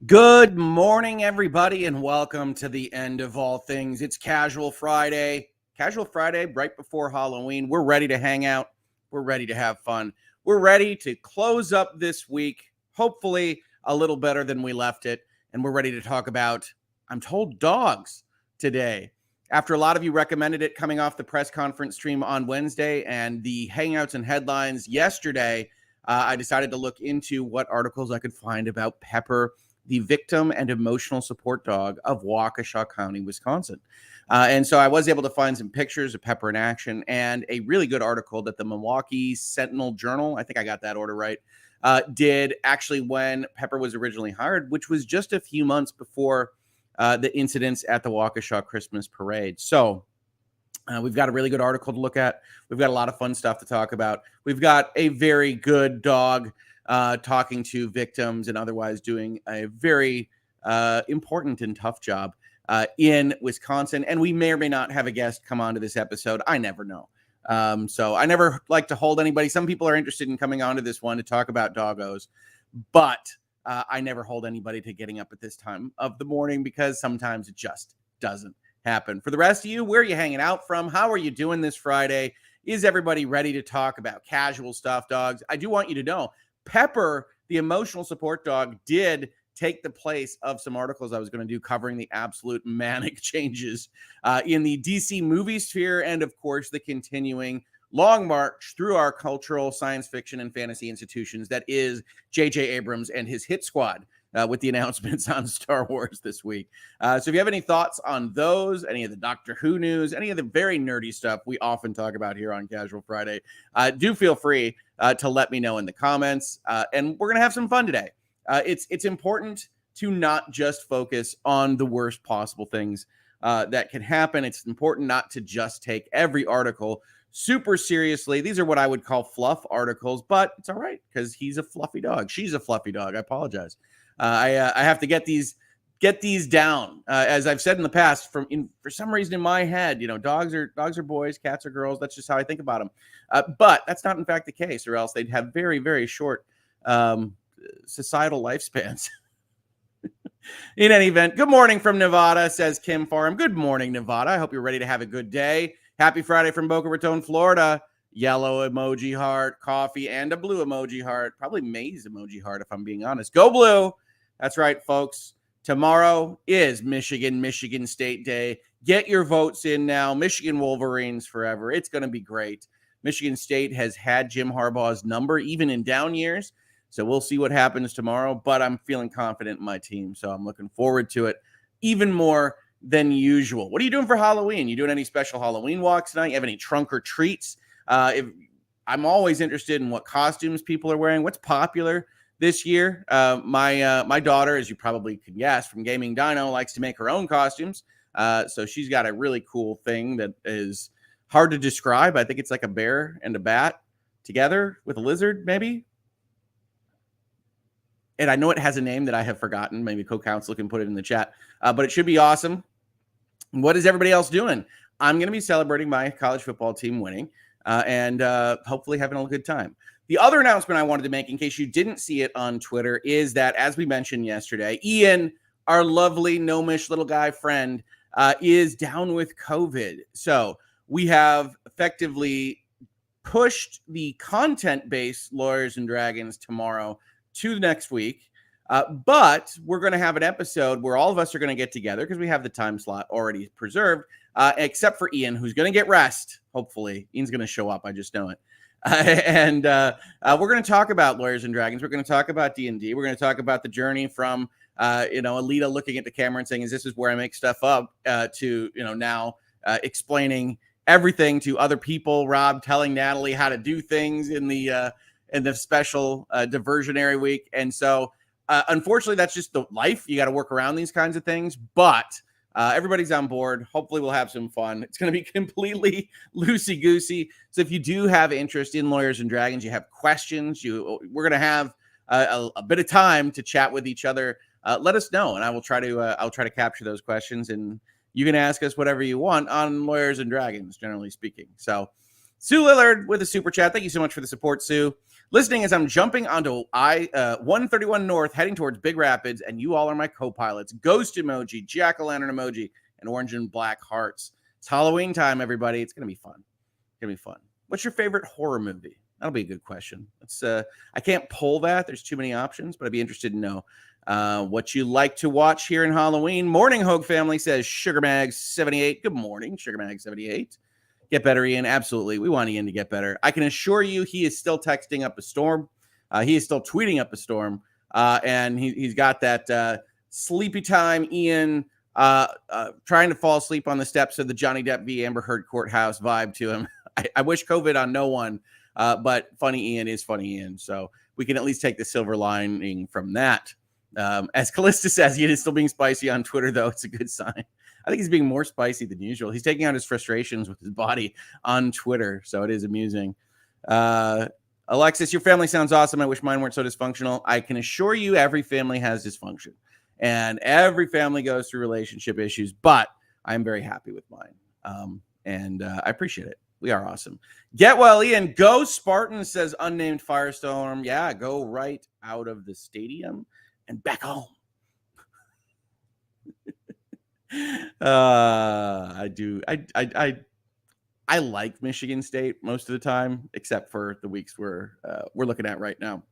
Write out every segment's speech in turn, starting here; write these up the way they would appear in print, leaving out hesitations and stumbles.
Good morning, everybody, and welcome to the end of all things. It's Casual Friday. Casual Friday, right before Halloween. We're ready to hang out. We're ready to have fun. We're ready to close up this week, hopefully a little better than we left it. And we're ready to talk about, I'm told, dogs today. After a lot of you recommended it coming off the press conference stream on Wednesday and the Hangouts and headlines yesterday, I decided to look into what articles I could find about Pepper, the victim and emotional support dog of Waukesha County, Wisconsin. And so I was able to find some pictures of Pepper in action and a really good article that the Milwaukee Sentinel Journal, I think I got that order right, did actually when Pepper was originally hired, which was just a few months before the incidents at the Waukesha Christmas parade. So we've got a really good article to look at. We've got a lot of fun stuff to talk about. We've got a very good dog talking to victims and otherwise doing a very important and tough job in Wisconsin. And we may or may not have a guest come on to this episode. I never know. So I never like to hold anybody. Some people are interested in coming on to this one to talk about doggos, but I never hold anybody to getting up at this time of the morning because sometimes it just doesn't happen. For the rest of you, where are you hanging out from? How are you doing this Friday? Is everybody ready to talk about casual stuff, dogs? I do want you to know Pepper, the emotional support dog, did take the place of some articles I was going to do covering the absolute manic changes in the DC movie sphere and, of course, the continuing long march through our cultural, science fiction, and fantasy institutions that is J.J. Abrams and his hit squad with the announcements on Star Wars this week. So if you have any thoughts on those, any of the Doctor Who news, any of the very nerdy stuff we often talk about here on Casual Friday, do feel free to let me know in the comments. And we're going to have some fun today. It's important to not just focus on the worst possible things that can happen. It's important not to just take every article super seriously. These are what I would call fluff articles, but it's all right because he's a fluffy dog. She's a fluffy dog. I apologize. I have to get these down. As I've said in the past, for some reason in my head, dogs are boys, cats are girls. That's just how I think about them. But that's not in fact the case, or else they'd have very, very short societal lifespans. In any event, good morning from Nevada, says Kim Farm. Good morning, Nevada. I hope you're ready to have a good day. Happy Friday from Boca Raton, Florida. Yellow emoji heart, coffee, and a blue emoji heart. Probably maize emoji heart, if I'm being honest. Go blue. That's right, folks. Tomorrow is Michigan State Day. Get your votes in now. Michigan Wolverines forever. It's going to be great. Michigan State has had Jim Harbaugh's number, even in down years. So we'll see what happens tomorrow, but I'm feeling confident in my team, so I'm looking forward to it even more than usual. What are you doing for Halloween? You doing any special Halloween walks tonight? You have any trunk or treats? I'm always interested in what costumes people are wearing. What's popular this year? My daughter, as you probably can guess from Gaming Dino, likes to make her own costumes. So she's got a really cool thing that is hard to describe. I think it's like a bear and a bat together with a lizard, maybe. And I know it has a name that I have forgotten. Maybe co-counsel can put it in the chat. But it should be awesome. What is everybody else doing? I'm going to be celebrating my college football team winning and hopefully having a good time. The other announcement I wanted to make, in case you didn't see it on Twitter, is that, as we mentioned yesterday, Ian, our lovely gnomish little guy friend, is down with COVID. So we have effectively pushed the content-based Lawyers and Dragons tomorrow to next week. But we're going to have an episode where all of us are going to get together because we have the time slot already preserved, except for Ian, who's going to get rest. Hopefully, Ian's going to show up. I just know it. And we're going to talk about Lawyers and Dragons. We're going to talk about D&D. We're going to talk about the journey from, Alita looking at the camera and saying, "Is this where I make stuff up?" To now explaining everything to other people. Rob telling Natalie how to do things in the special diversionary week. And so, unfortunately, that's just the life. You got to work around these kinds of things. But everybody's on board. Hopefully, we'll have some fun. It's going to be completely loosey-goosey. So if you do have interest in Lawyers and Dragons, you have questions, we're going to have a bit of time to chat with each other. Let us know, and I will try to I'll try to capture those questions. And you can ask us whatever you want on Lawyers and Dragons, generally speaking. So Sue Lillard with a super chat. Thank you so much for the support, Sue. Listening as I'm jumping onto I-131 North, heading towards Big Rapids, and you all are my co-pilots. Ghost emoji, jack-o'-lantern emoji, and orange and black hearts. It's Halloween time, everybody. It's going to be fun. It's going to be fun. What's your favorite horror movie? That'll be a good question. I can't pull that. There's too many options, but I'd be interested to know what you like to watch here in Halloween. Morning, Hoeg family, says Sugar Mag 78. Good morning, Sugar Mag 78. Get better, Ian. Absolutely. We want Ian to get better. I can assure you he is still texting up a storm. He is still tweeting up a storm. And he's got that sleepy time Ian trying to fall asleep on the steps of the Johnny Depp v. Amber Heard courthouse vibe to him. I wish COVID on no one, but funny Ian is funny Ian. So we can at least take the silver lining from that. As Callista says, Ian is still being spicy on Twitter, though. It's a good sign. I think he's being more spicy than usual. He's taking out his frustrations with his body on Twitter, so it is amusing. Alexis, your family sounds awesome. I wish mine weren't so dysfunctional. I can assure you every family has dysfunction, and every family goes through relationship issues, but I'm very happy with mine, and I appreciate it. We are awesome. Get well, Ian. Go Spartan, says unnamed Firestorm. Yeah, go right out of the stadium and back home. I do. I like Michigan State most of the time, except for the weeks we're looking at right now.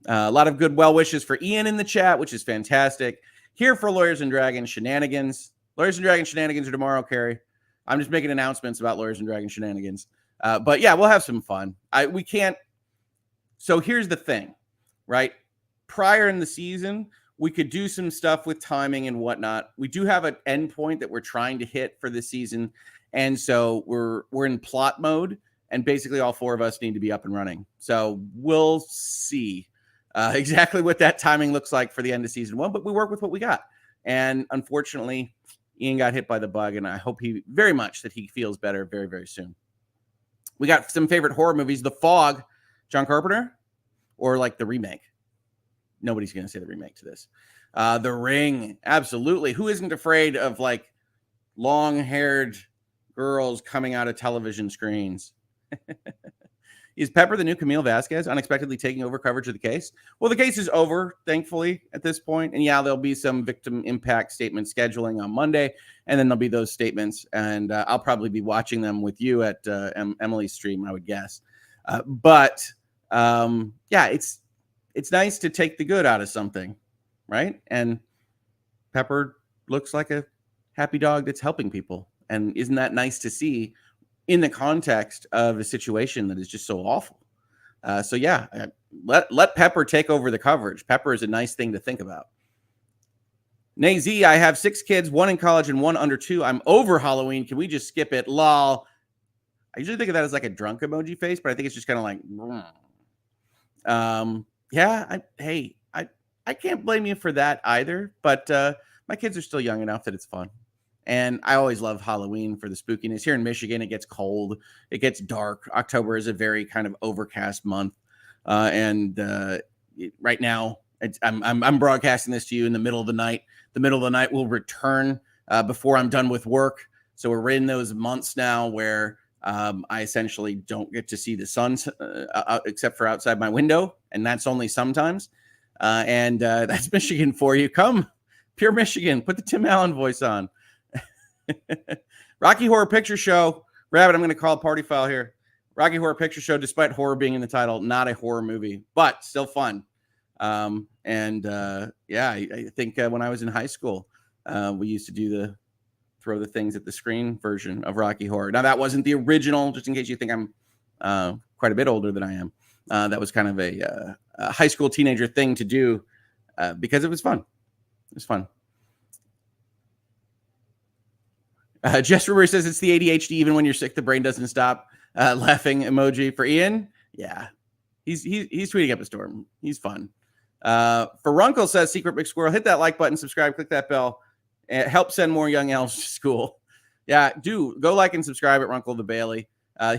A lot of good well wishes for Ian in the chat, which is fantastic. Here for Lawyers and Dragons shenanigans. Lawyers and Dragons shenanigans are tomorrow, Carrie. I'm just making announcements about Lawyers and Dragons shenanigans. But yeah, we'll have some fun. We can't. So here's the thing, right? Prior in the season, we could do some stuff with timing and whatnot. We do have an endpoint that we're trying to hit for this season. And so we're in plot mode, and basically all four of us need to be up and running. So we'll see exactly what that timing looks like for the end of season one, but we work with what we got. And unfortunately, Ian got hit by the bug, and I hope very much that he feels better very, very soon. We got some favorite horror movies. The Fog, John Carpenter, or like the remake. Nobody's going to say the remake to this. The Ring, absolutely. Who isn't afraid of like long-haired girls coming out of television screens? Is Pepper the new Camille Vasquez unexpectedly taking over coverage of the case? Well, the case is over, thankfully, at this point. And yeah, there'll be some victim impact statement scheduling on Monday, and then there'll be those statements. And I'll probably be watching them with you at Emily's stream, I would guess. Yeah, it's nice to take the good out of something, right? And Pepper looks like a happy dog that's helping people. And isn't that nice to see in the context of a situation that is just so awful? So yeah, let Pepper take over the coverage. Pepper is a nice thing to think about. Nay Z, I have 6 kids, 1 in college and 1 under 2. I'm over Halloween. Can we just skip it? Lol. I usually think of that as like a drunk emoji face, but I think it's just kind of like, yeah, I can't blame you for that either, but my kids are still young enough that it's fun. And I always love Halloween for the spookiness. Here in Michigan, it gets cold. It gets dark. October is a very kind of overcast month. Right now, I'm broadcasting this to you in the middle of the night. The middle of the night will return before I'm done with work. So we're in those months now where I essentially don't get to see the sun except for outside my window. And that's only sometimes. That's Michigan for you. Come, pure Michigan. Put the Tim Allen voice on. Rocky Horror Picture Show. Rabbit, I'm going to call a party foul here. Rocky Horror Picture Show, despite horror being in the title, not a horror movie, but still fun. Yeah, I think when I was in high school, we used to do throw the things at the screen version of Rocky Horror. Now, that wasn't the original, just in case you think I'm quite a bit older than I am. That was kind of a high school teenager thing to do because it was fun. It was fun. Jess Ruber says it's the ADHD. Even when you're sick, the brain doesn't stop. Laughing emoji for Ian. Yeah, he's tweeting up a storm. He's fun. Furunkel says Secret Big Squirrel. Hit that like button, subscribe, click that bell, and help send more young elves to school. Yeah, do go like and subscribe at Runkle the Bailey.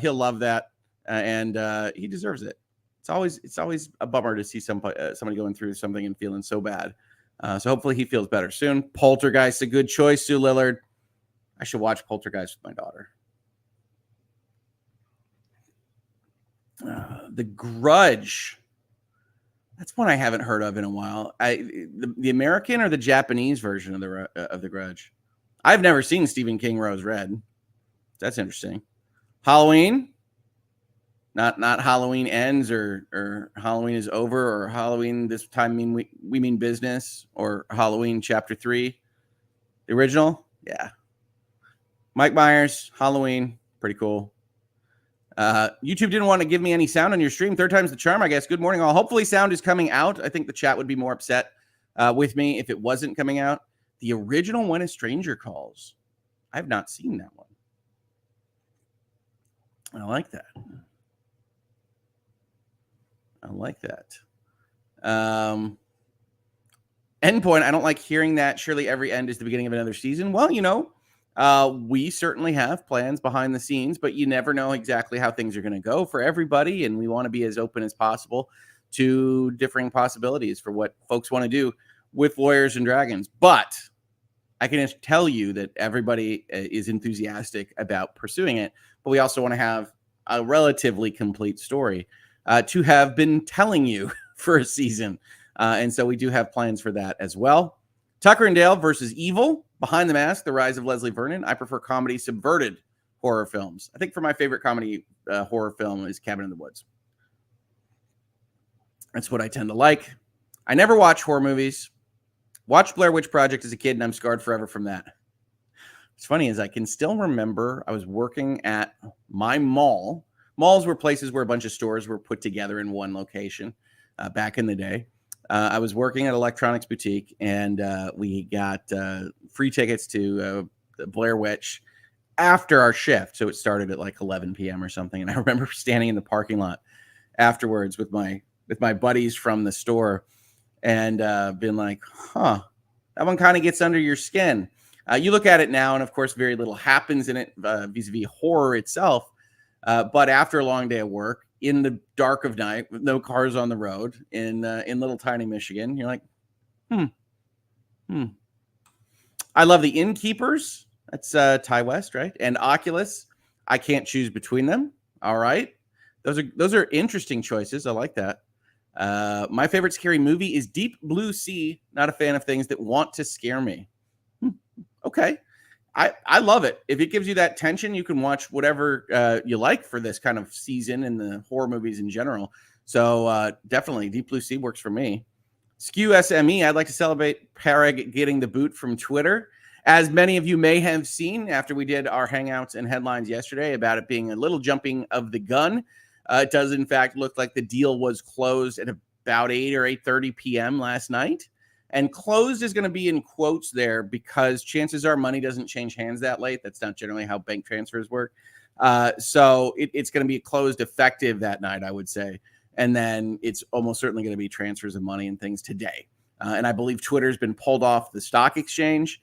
He'll love that, and he deserves it. It's always a bummer to see somebody going through something and feeling so bad. So hopefully he feels better soon. Poltergeist, a good choice. Sue Lillard. I should watch Poltergeist with my daughter. The Grudge. That's one I haven't heard of in a while. The American or the Japanese version of the Grudge. I've never seen Stephen King Rose Red. That's interesting. Halloween. Not Halloween ends or Halloween is over or Halloween this time we mean business or Halloween Chapter 3. The original? Yeah. Mike Myers, Halloween, pretty cool. YouTube didn't want to give me any sound on your stream. Third time's the charm, I guess. Good morning, all. Hopefully sound is coming out. I think the chat would be more upset with me if it wasn't coming out. The original When a Stranger Calls. I have not seen that one. I like that. Endpoint, I don't like hearing that. Surely every end is the beginning of another season. Well, we certainly have plans behind the scenes, but you never know exactly how things are going to go for everybody. And we want to be as open as possible to differing possibilities for what folks want to do with Lawyers and Dragons. But I can just tell you that everybody is enthusiastic about pursuing it. But we also want to have a relatively complete story to have been telling you for a season. And so we do have plans for that as well. Tucker and Dale versus Evil, Behind the Mask, The Rise of Leslie Vernon. I prefer comedy subverted horror films. I think for my favorite comedy horror film is Cabin in the Woods. That's what I tend to like. I never watch horror movies. Watched Blair Witch Project as a kid, and I'm scarred forever from that. What's funny is I can still remember I was working at my mall. Malls were places where a bunch of stores were put together in one location back in the day. I was working at Electronics Boutique, and we got free tickets to the Blair Witch after our shift. So it started at like 11 p.m. or something. And I remember standing in the parking lot afterwards with my buddies from the store and being like, that one kind of gets under your skin. You look at it now, and of course, very little happens in it vis-a-vis horror itself. But after a long day of work, in the dark of night, with no cars on the road, in little tiny Michigan, you're like, I love the Innkeepers. That's Ty West, right? And Oculus. I can't choose between them. All right, those are interesting choices. I like that. My favorite scary movie is Deep Blue Sea. Not a fan of things that want to scare me. Okay. I love it. If it gives you that tension, you can watch whatever you like for this kind of season and the horror movies in general. So definitely Deep Blue Sea works for me. Skew SME, I'd like to celebrate Parag getting the boot from Twitter. As many of you may have seen after we did our hangouts and headlines yesterday about it being a little jumping of the gun, it does in fact look like the deal was closed at about 8 or 8:30 p.m. last night. And closed is going to be in quotes there because chances are money doesn't change hands that late. That's not generally how bank transfers work. So it's going to be closed effective that night, I would say. And then it's almost certainly going to be transfers of money and things today. And I believe Twitter's been pulled off the stock exchange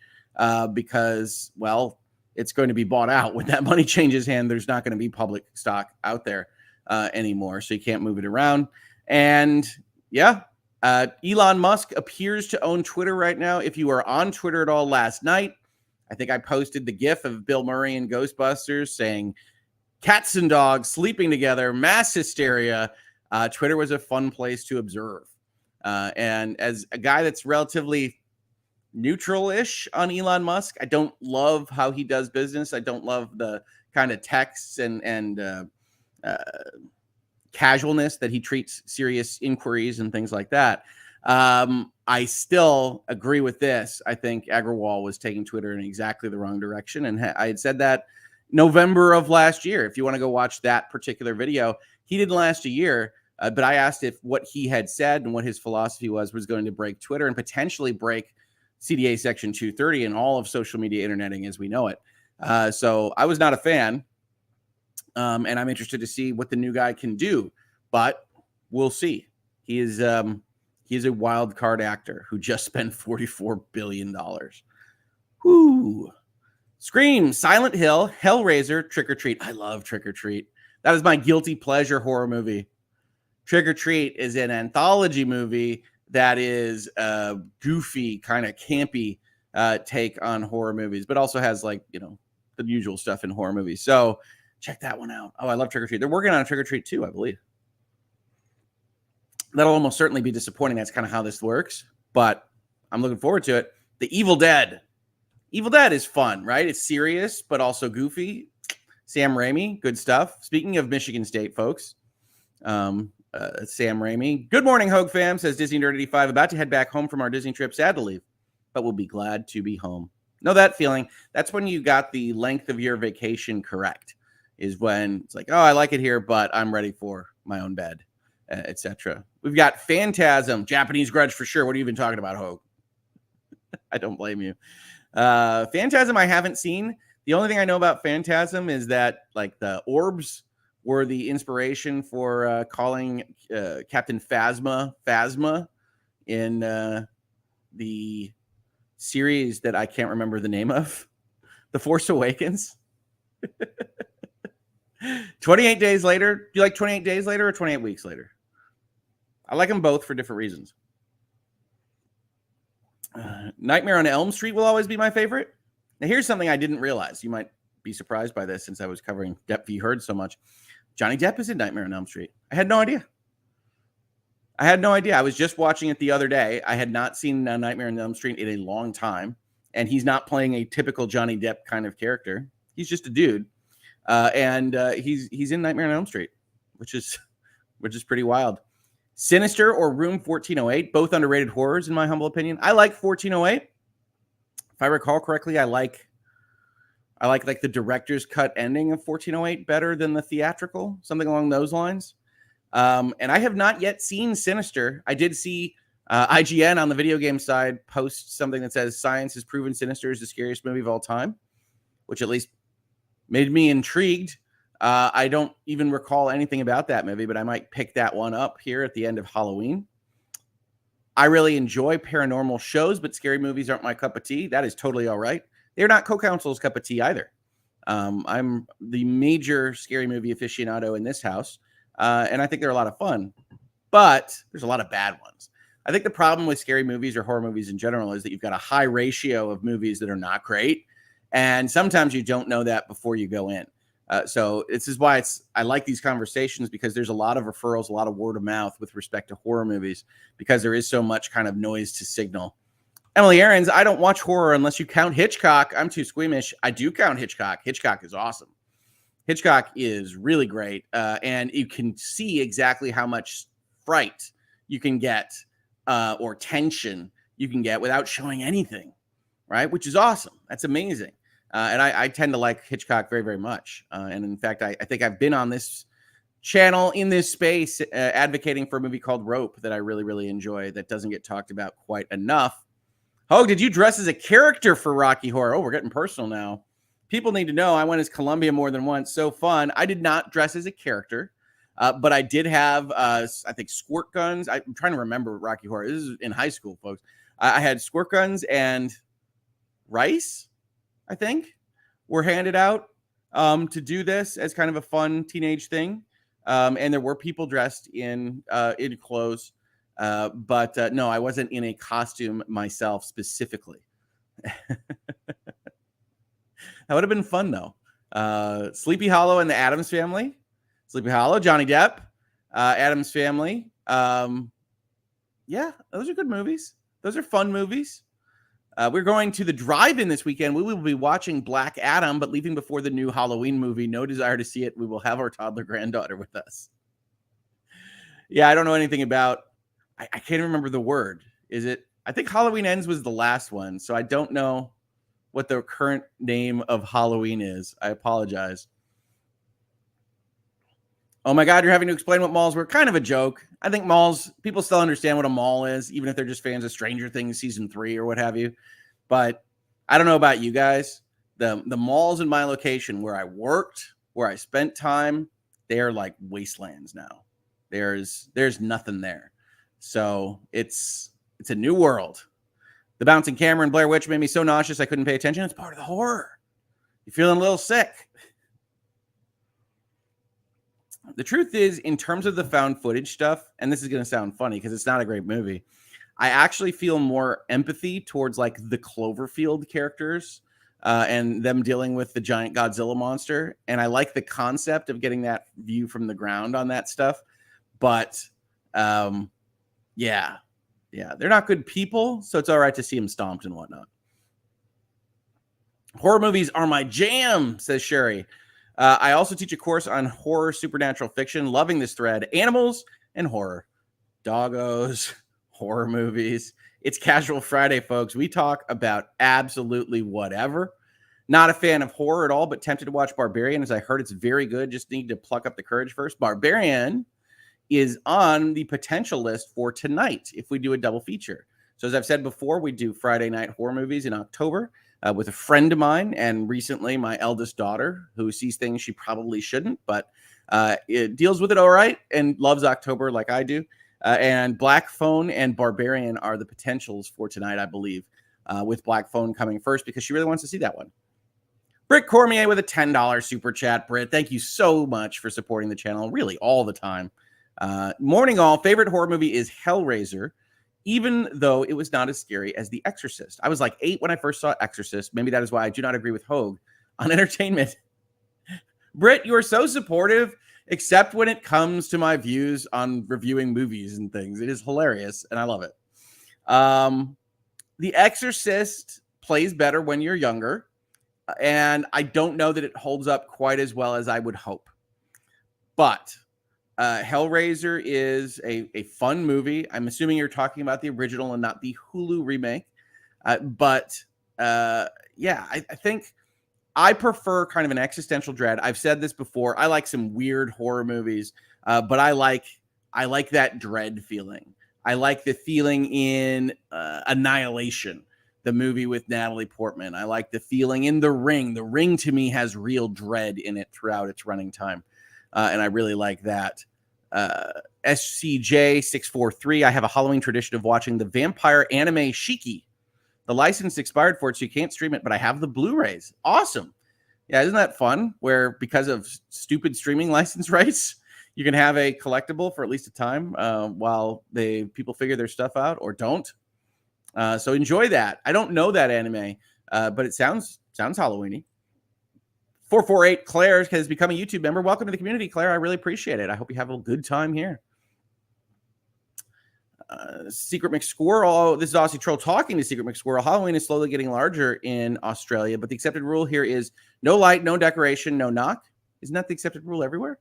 because, well, it's going to be bought out. When that money changes hand, there's not going to be public stock out there anymore. So you can't move it around. And yeah. Elon Musk appears to own Twitter right now. If you were on Twitter at all last night, I think I posted the GIF of Bill Murray and Ghostbusters saying cats and dogs sleeping together, mass hysteria. Twitter was a fun place to observe. And as a guy that's relatively neutral-ish on Elon Musk, I don't love how he does business. I don't love the kind of texts and casualness that he treats serious inquiries and things like that. I still agree with this. I think Agrawal was taking Twitter in exactly the wrong direction. And I had said that November of last year. If you want to go watch that particular video, he didn't last a year. But I asked if what he had said and what his philosophy was going to break Twitter and potentially break CDA Section 230 and all of social media interneting as we know it. So I was not a fan. And I'm interested to see what the new guy can do, but we'll see. He is a wild card actor who just spent $44 billion. Whoo! Scream, Silent Hill, Hellraiser, Trick or Treat. I love Trick or Treat. That is my guilty pleasure horror movie. Trick or Treat is an anthology movie that is a goofy, kind of campy take on horror movies, but also has the usual stuff in horror movies. So check that one out. Oh, I love Trick or Treat. They're working on a Trick or Treat too, I believe. That'll almost certainly be disappointing. That's kind of how this works, but I'm looking forward to it. The Evil Dead. Evil Dead is fun, right? It's serious, but also goofy. Sam Raimi, good stuff. Speaking of Michigan State, folks, Sam Raimi. Good morning, Hoeg fam, says Disney Nerd 85. About to head back home from our Disney trip. Sad to leave, but we'll be glad to be home. Know that feeling? That's when you got the length of your vacation correct, is when it's like, oh, I like it here, but I'm ready for my own bed, etc. We've got Phantasm, Japanese Grudge for sure. What are you even talking about, Hoeg? I don't blame you. Phantasm I haven't seen. The only thing I know about Phantasm is that like the orbs were the inspiration for calling Captain Phasma in the series that I can't remember the name of, The Force Awakens. 28 Days Later. Do you like 28 Days Later or 28 Weeks Later? I like them both for different reasons. Nightmare on Elm Street will always be my favorite. Now, here's something I didn't realize. You might be surprised by this since I was covering Depp v. Heard so much. Johnny Depp is in Nightmare on Elm Street. I had no idea. I was just watching it the other day. I had not seen Nightmare on Elm Street in a long time, and he's not playing a typical Johnny Depp kind of character. He's just a dude, and he's in Nightmare on Elm Street, which is pretty wild. Sinister or Room 1408, both underrated horrors in my humble opinion. I like 1408. If I recall correctly, I like like the director's cut ending of 1408 better than the theatrical, something along those lines. And I have not yet seen Sinister. I did see IGN on the video game side post something that says science has proven Sinister is the scariest movie of all time, which at least made me intrigued. I don't even recall anything about that movie, but I might pick that one up here at the end of Halloween. I really enjoy paranormal shows, but scary movies aren't my cup of tea. That is totally all right. They're not co-counsel's cup of tea either. I'm the major scary movie aficionado in this house, and I think they're a lot of fun, but there's a lot of bad ones. I think the problem with scary movies or horror movies in general is that you've got a high ratio of movies that are not great, and sometimes you don't know that before you go in. So this is why I like these conversations, because there's a lot of referrals, a lot of word of mouth with respect to horror movies, because there is so much kind of noise to signal. Emily Aarons, I don't watch horror unless you count Hitchcock. I'm too squeamish. I do count Hitchcock. Hitchcock is awesome. Hitchcock is really great. And you can see exactly how much fright you can get or tension you can get without showing anything, right? Which is awesome. That's amazing. And I tend to like Hitchcock very, very much. And in fact, I think I've been on this channel in this space advocating for a movie called Rope that I really, really enjoy that doesn't get talked about quite enough. Oh, did you dress as a character for Rocky Horror? Oh, we're getting personal now. People need to know I went as Columbia more than once. So fun. I did not dress as a character, but I did have, I think, squirt guns. I'm trying to remember Rocky Horror. This is in high school, folks. I had squirt guns and rice, I think, were handed out to do this as kind of a fun teenage thing. And there were people dressed in clothes. But no, I wasn't in a costume myself specifically. That would have been fun, though. Sleepy Hollow and the Addams Family. Sleepy Hollow, Johnny Depp, Addams Family. Yeah, those are good movies. Those are fun movies. We're going to the drive-in this weekend. We will be watching Black Adam, but leaving before the new Halloween movie. No desire to see it. We will have our toddler granddaughter with us. Yeah, I don't know anything about... I can't remember the word. Is it? I think Halloween Ends was the last one, so I don't know what the current name of Halloween is. I apologize. Oh my God, you're having to explain what malls were. Kind of a joke. I think malls, people still understand what a mall is, even if they're just fans of Stranger Things season 3 or what have you. But I don't know about you guys. The malls in my location where I worked, where I spent time, they're like wastelands now. There's nothing there. So it's a new world. The bouncing camera in Blair Witch made me so nauseous I couldn't pay attention. It's part of the horror. You're feeling a little sick. The truth is, in terms of the found footage stuff, and this is going to sound funny because it's not a great movie, I actually feel more empathy towards like the Cloverfield characters and them dealing with the giant Godzilla monster. And I like the concept of getting that view from the ground on that stuff. But Yeah. They're not good people, so it's all right to see them stomped and whatnot. Horror movies are my jam, says Sherry. I also teach a course on horror supernatural fiction. Loving this thread. Animals and horror. Doggos, horror movies. It's Casual Friday, folks. We talk about absolutely whatever. Not a fan of horror at all, but tempted to watch Barbarian, as I heard it's very good. Just need to pluck up the courage first. Barbarian is on the potential list for tonight if we do a double feature. So as I've said before, we do Friday night horror movies in October with a friend of mine, and recently my eldest daughter, who sees things she probably shouldn't, but it deals with it all right and loves October like I do. And Black Phone and Barbarian are the potentials for tonight, I believe, with Black Phone coming first because she really wants to see that one. Britt Cormier with a $10 super chat. Britt, thank you so much for supporting the channel, really all the time. Morning all, favorite horror movie is Hellraiser, even though it was not as scary as The Exorcist. I was like 8 when I first saw Exorcist. Maybe that is why I do not agree with Hoeg on entertainment. Britt, you are so supportive, except when it comes to my views on reviewing movies and things. It is hilarious, and I love it. The Exorcist plays better when you're younger, and I don't know that it holds up quite as well as I would hope. But Hellraiser is a fun movie. I'm assuming you're talking about the original and not the Hulu remake. But I think I prefer kind of an existential dread. I've said this before. I like some weird horror movies, but I like that dread feeling. I like the feeling in Annihilation, the movie with Natalie Portman. I like the feeling in The Ring. The Ring to me has real dread in it throughout its running time. And I really like that. SCJ643, I have a Halloween tradition of watching the vampire anime Shiki. The license expired for it, so you can't stream it, but I have the Blu-rays. Awesome. Yeah, isn't that fun? Where because of stupid streaming license rights, you can have a collectible for at least a time while people figure their stuff out or don't. So enjoy that. I don't know that anime, but it sounds Halloween-y. 448 Claire has become a YouTube member. Welcome to the community, Claire. I really appreciate it. I hope you have a good time here. Secret McSquirrel. This is Aussie Troll talking to Secret McSquirrel. Halloween is slowly getting larger in Australia, but the accepted rule here is no light, no decoration, no knock. Isn't that the accepted rule everywhere?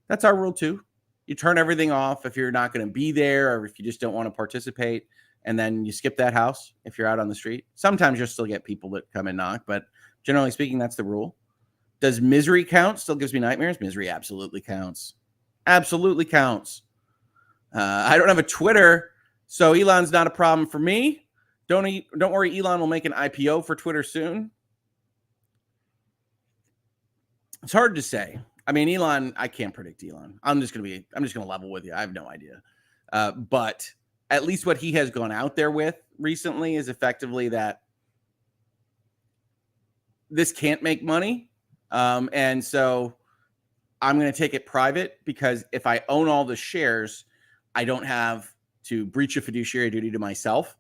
That's our rule too. You turn everything off if you're not going to be there or if you just don't want to participate, and then you skip that house if you're out on the street. Sometimes you'll still get people that come and knock, but generally speaking, that's the rule. Does misery count? Still gives me nightmares. Misery absolutely counts. Absolutely counts. I don't have a Twitter, so Elon's not a problem for me. Don't worry, Elon will make an IPO for Twitter soon. It's hard to say. I mean, Elon, I can't predict Elon. I'm just gonna level with you. I have no idea. But at least what he has gone out there with recently is effectively that this can't make money. And so I'm going to take it private because if I own all the shares, I don't have to breach a fiduciary duty to myself.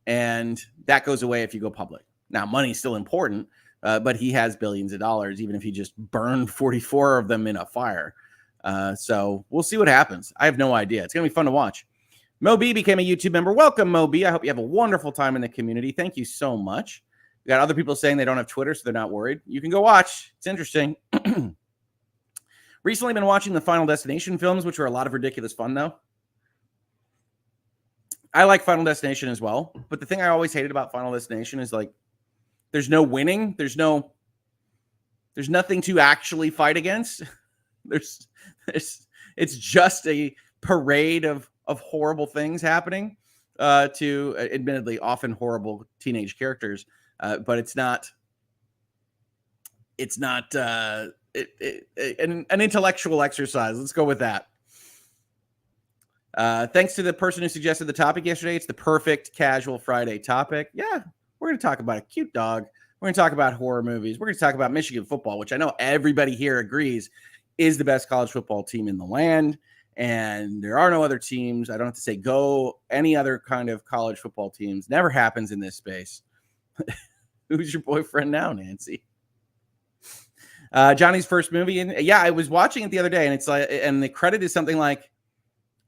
And that goes away if you go public. Now, money's still important, but he has billions of dollars, even if he just burned 44 of them in a fire. So we'll see what happens. I have no idea. It's going to be fun to watch. Mo B became a YouTube member. Welcome, Mo B. I hope you have a wonderful time in the community. Thank you so much. We got other people saying they don't have Twitter, so they're not worried. You can go watch. It's interesting. Recently been watching the Final Destination films, which are a lot of ridiculous fun, though. I like Final Destination as well. But the thing I always hated about Final Destination is, like, there's no winning. There's nothing to actually fight against. It's just a parade of horrible things happening to admittedly often horrible teenage characters. But it's not an intellectual exercise. Let's go with that. Thanks to the person who suggested the topic yesterday. It's the perfect casual Friday topic. Yeah, we're going to talk about a cute dog. We're going to talk about horror movies. We're going to talk about Michigan football, which I know everybody here agrees is the best college football team in the land. And there are no other teams. I don't have to say go any other kind of college football teams. Never happens in this space. Who's your boyfriend now, Nancy? Johnny's first movie. And yeah, I was watching it the other day, and it's like, and the credit is something like,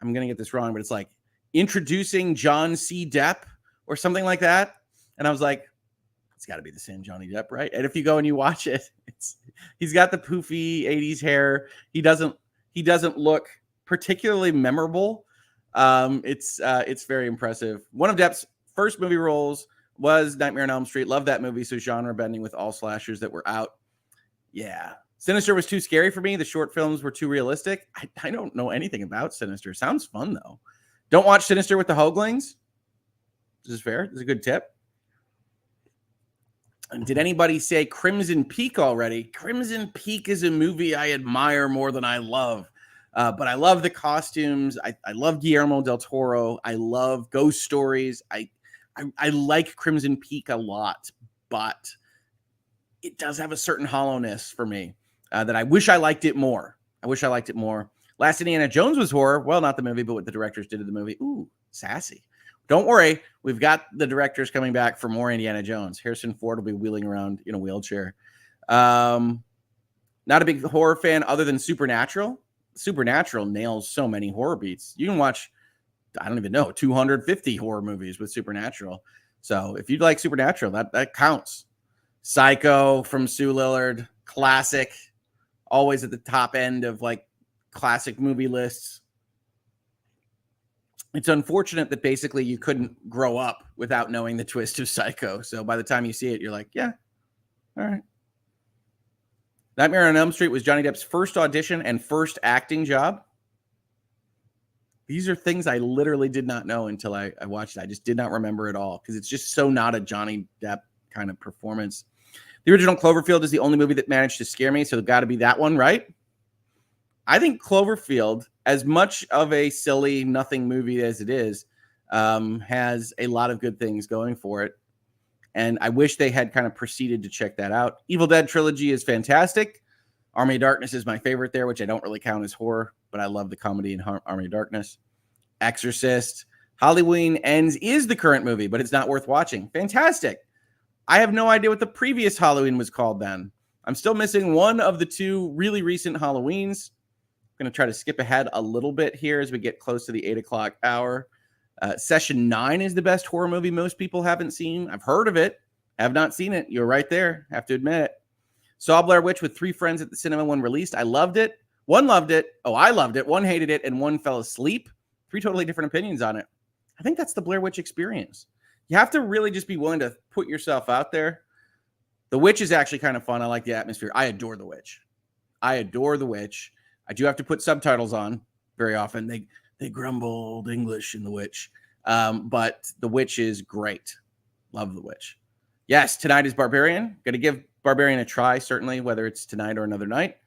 I'm going to get this wrong, but it's like introducing John C. Depp or something like that. And I was like, it's got to be the same Johnny Depp, right? And if you go and you watch it, he's got the poofy 80s hair. He doesn't look particularly memorable. It's very impressive. One of Depp's first movie roles was Nightmare on Elm Street. Love that movie. So genre bending with all slashers that were out. Yeah. Sinister was too scary for me. The short films were too realistic. I don't know anything about Sinister. Sounds fun, though. Don't watch Sinister with the Hoaglings. This is fair. This is a good tip. And did anybody say Crimson Peak already? Crimson Peak is a movie I admire more than I love. But I love the costumes. I love Guillermo del Toro. I love ghost stories. I like Crimson Peak a lot, but it does have a certain hollowness for me that I wish I liked it more. Last Indiana Jones was horror. Well, not the movie, but what the directors did to the movie. Ooh, sassy. Don't worry. We've got the directors coming back for more Indiana Jones. Harrison Ford will be wheeling around in a wheelchair. Not a big horror fan other than Supernatural. Supernatural nails so many horror beats. You can watch, I don't even know, 250 horror movies with Supernatural. So if you'd like Supernatural, that counts. Psycho from Sue Lillard, classic, always at the top end of like classic movie lists. It's unfortunate that basically you couldn't grow up without knowing the twist of Psycho. So by the time you see it, you're like, yeah, all right. Nightmare on Elm Street was Johnny Depp's first audition and first acting job. These are things I literally did not know until I watched it. I just did not remember at all because it's just so not a Johnny Depp kind of performance. The original Cloverfield is the only movie that managed to scare me, so it's got to be that one, right? I think Cloverfield, as much of a silly nothing movie as it is, has a lot of good things going for it. And I wish they had kind of proceeded to check that out. Evil Dead trilogy is fantastic. Army of Darkness is my favorite there, which I don't really count as horror, but I love the comedy in Army of Darkness. Exorcist. Halloween Ends is the current movie, but it's not worth watching. Fantastic. I have no idea what the previous Halloween was called then. I'm still missing one of the two really recent Halloweens. I'm going to try to skip ahead a little bit here as we get close to the 8 o'clock hour. Session 9 is the best horror movie most people haven't seen. I've heard of it. Have not seen it. You're right there. Have to admit it. Saw Blair Witch with 3 friends at the cinema when released. I loved it. One loved it. Oh, I loved it. One hated it. And one fell asleep. 3 totally different opinions on it. I think that's the Blair Witch experience. You have to really just be willing to put yourself out there. The Witch is actually kind of fun. I like the atmosphere. I adore The Witch. I do have to put subtitles on very often. They grumbled English in The Witch. But The Witch is great. Love The Witch. Yes, tonight is Barbarian. Going to give Barbarian a try, certainly, whether it's tonight or another night.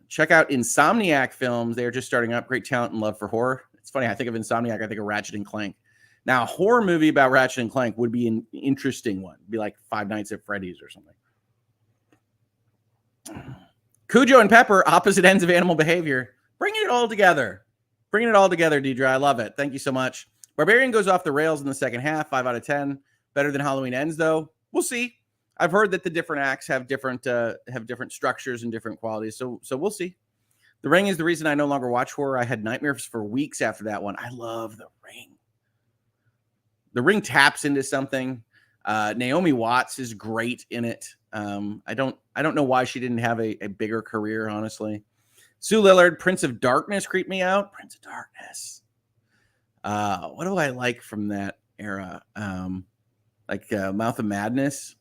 Check out Insomniac Films. They're just starting up. Great talent and love for horror. It's funny. I think of Insomniac. I think of Ratchet and Clank. Now, a horror movie about Ratchet and Clank would be an interesting one. It'd be like Five Nights at Freddy's or something. Cujo and Pepper, opposite ends of animal behavior. Bringing it all together. Deidre. I love it. Thank you so much. Barbarian goes off the rails in the second half. 5 out of 10. Better than Halloween Ends, though. We'll see. I've heard that the different acts have different structures and different qualities. So we'll see. The Ring is the reason I no longer watch horror. I had nightmares for weeks after that one. I love The Ring. The Ring taps into something. Naomi Watts is great in it. I don't know why she didn't have a bigger career, honestly. Sue Lillard, Prince of Darkness creeped me out. Prince of Darkness. What do I like from that era? Mouth of Madness.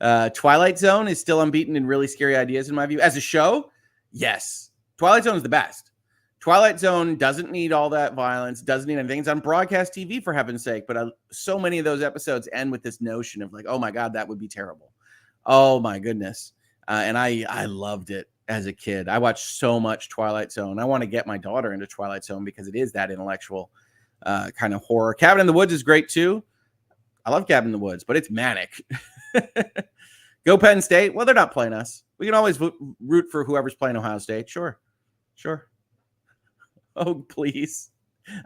Twilight Zone is still unbeaten in really scary ideas in my view. As a show, yes. Twilight Zone is the best. Twilight Zone doesn't need all that violence, doesn't need anything. It's on broadcast TV, for heaven's sake. But so many of those episodes end with this notion of like, oh my God, that would be terrible. Oh my goodness. And I loved it as a kid. I watched so much Twilight Zone. I want to get my daughter into Twilight Zone because it is that intellectual kind of horror. Cabin in the Woods is great too. I love Cabin in the Woods, but it's manic. Go Penn State. Well, they're not playing us. We can always root for whoever's playing Ohio State. Sure. Oh, please.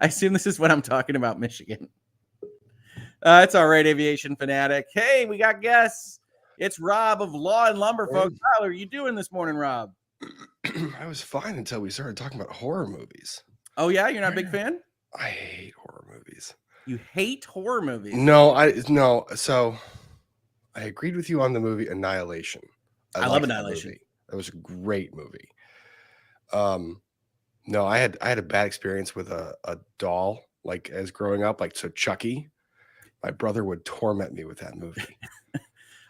I assume this is when I'm talking about Michigan. It's all right, aviation fanatic. Hey, we got guests. It's Rob of Law and Lumber, folks. How are you doing this morning, Rob? I was fine until we started talking about horror movies. Oh yeah, you're not a big fan? I hate horror movies. You hate horror movies? No. So I agreed with you on the movie Annihilation. I love liked that Annihilation. movie. That was a great movie. No, I had a bad experience with a doll, like as growing up, like so Chucky. My brother would torment me with that movie.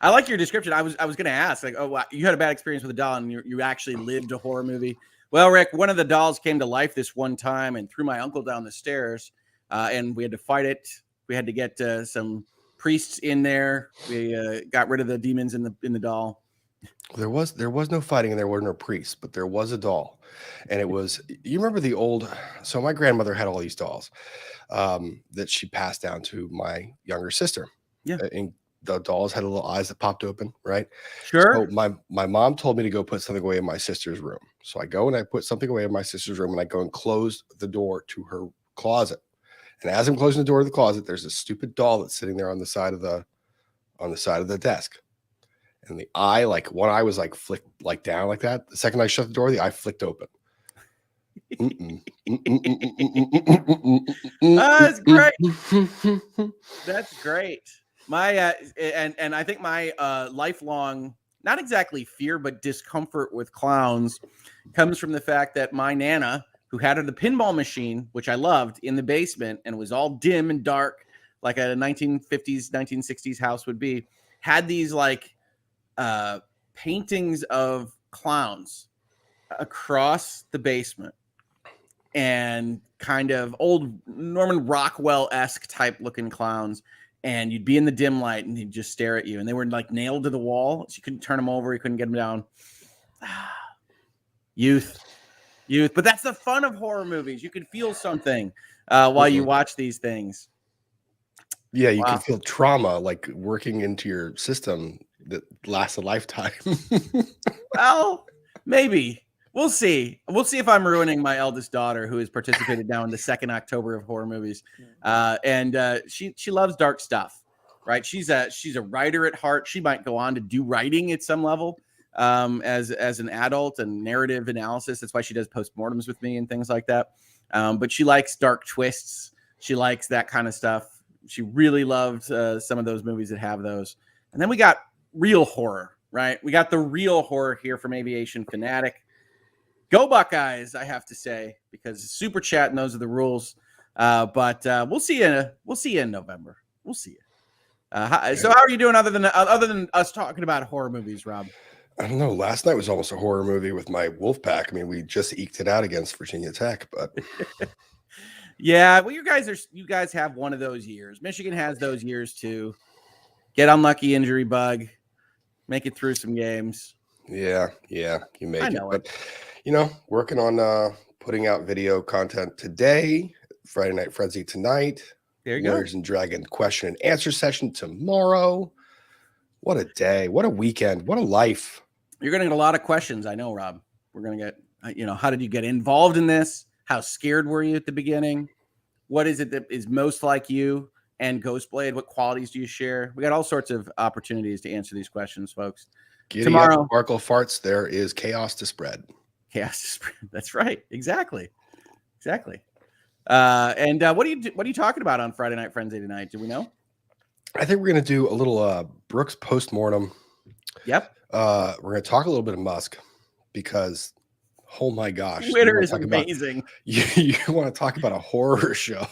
I like your description. I was going to ask, like, oh, wow, you had a bad experience with a doll, and you actually lived a horror movie. Well, Rick, one of the dolls came to life this one time and threw my uncle down the stairs, and we had to fight it. We had to get some priests in there. We got rid of the demons in the doll. There was no fighting and there were no priests, but there was a doll, and it was, you remember the old. So my grandmother had all these dolls that she passed down to my younger sister. Yeah, and the dolls had little eyes that popped open, right? sure. So my mom told me to go put something away in my sister's room. So I go and I put something away in my sister's room, and I go and close the door to her closet. And as I'm closing the door to the closet, there's a stupid doll that's sitting there on the side of the desk. And the eye, like one eye was like flicked like down like that. The second I shut the door, the eye flicked open. That's great. That's great. My and I think my lifelong, not exactly fear, but discomfort with clowns comes from the fact that my Nana, who had the pinball machine, which I loved, in the basement, and it was all dim and dark, like a 1950s, 1960s house would be, had these like paintings of clowns across the basement, and kind of old Norman Rockwell-esque type looking clowns. And you'd be in the dim light and he'd just stare at you. And they were like nailed to the wall. So you couldn't turn them over. You couldn't get them down. Youth. But that's the fun of horror movies. You can feel something while you watch these things. Yeah, you can feel trauma like working into your system that lasts a lifetime. Well, maybe. We'll see. We'll see if I'm ruining my eldest daughter, who has participated now in the 2nd October of horror movies. And she loves dark stuff, right? She's a writer at heart. She might go on to do writing at some level as an adult, and narrative analysis. That's why she does postmortems with me and things like that. But she likes dark twists. She likes that kind of stuff. She really loved some of those movies that have those. And then we got real horror, right? We got the real horror here from Aviation Fanatic. Go Buckeyes, I have to say, because super chat and those are the rules. But we'll see you in November. We'll see you. So how are you doing other than us talking about horror movies, Rob? I don't know. Last night was almost a horror movie with my Wolfpack. I mean, we just eked it out against Virginia Tech, but yeah, well, you guys have one of those years. Michigan has those years too. Get unlucky, injury bug, make it through some games. Yeah, you make it. But working on putting out video content today, Friday Night Frenzy tonight. There you Warriors and Dragon question and answer session tomorrow. What a day. What a weekend. What a life. You're going to get a lot of questions. I know, Rob. We're going to get, how did you get involved in this? How scared were you at the beginning? What is it that is most like you and Ghostblade? What qualities do you share? We got all sorts of opportunities to answer these questions, folks. Tomorrow, Sparkle Farts, there is chaos to spread. Chaos to spread. That's right. Exactly. And what are you talking about on Friday Night Frenzy tonight? Do we know? I think we're going to do a little Brooks postmortem. Yep. We're going to talk a little bit of Musk because, oh my gosh, Twitter is amazing. You want to talk about a horror show?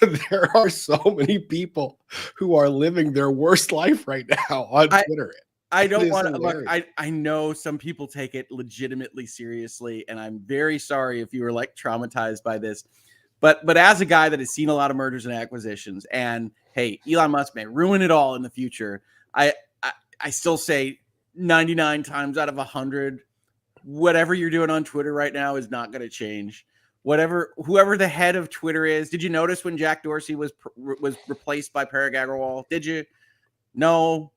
There are so many people who are living their worst life right now on Twitter. I don't want to look. I know some people take it legitimately seriously, and I'm very sorry if you were like traumatized by this. But as a guy that has seen a lot of mergers and acquisitions, and hey, Elon Musk may ruin it all in the future, I still say 99 times out of 100, whatever you're doing on Twitter right now is not going to change. Whoever the head of Twitter is. Did you notice when Jack Dorsey was replaced by Parag Agrawal? Did you? No,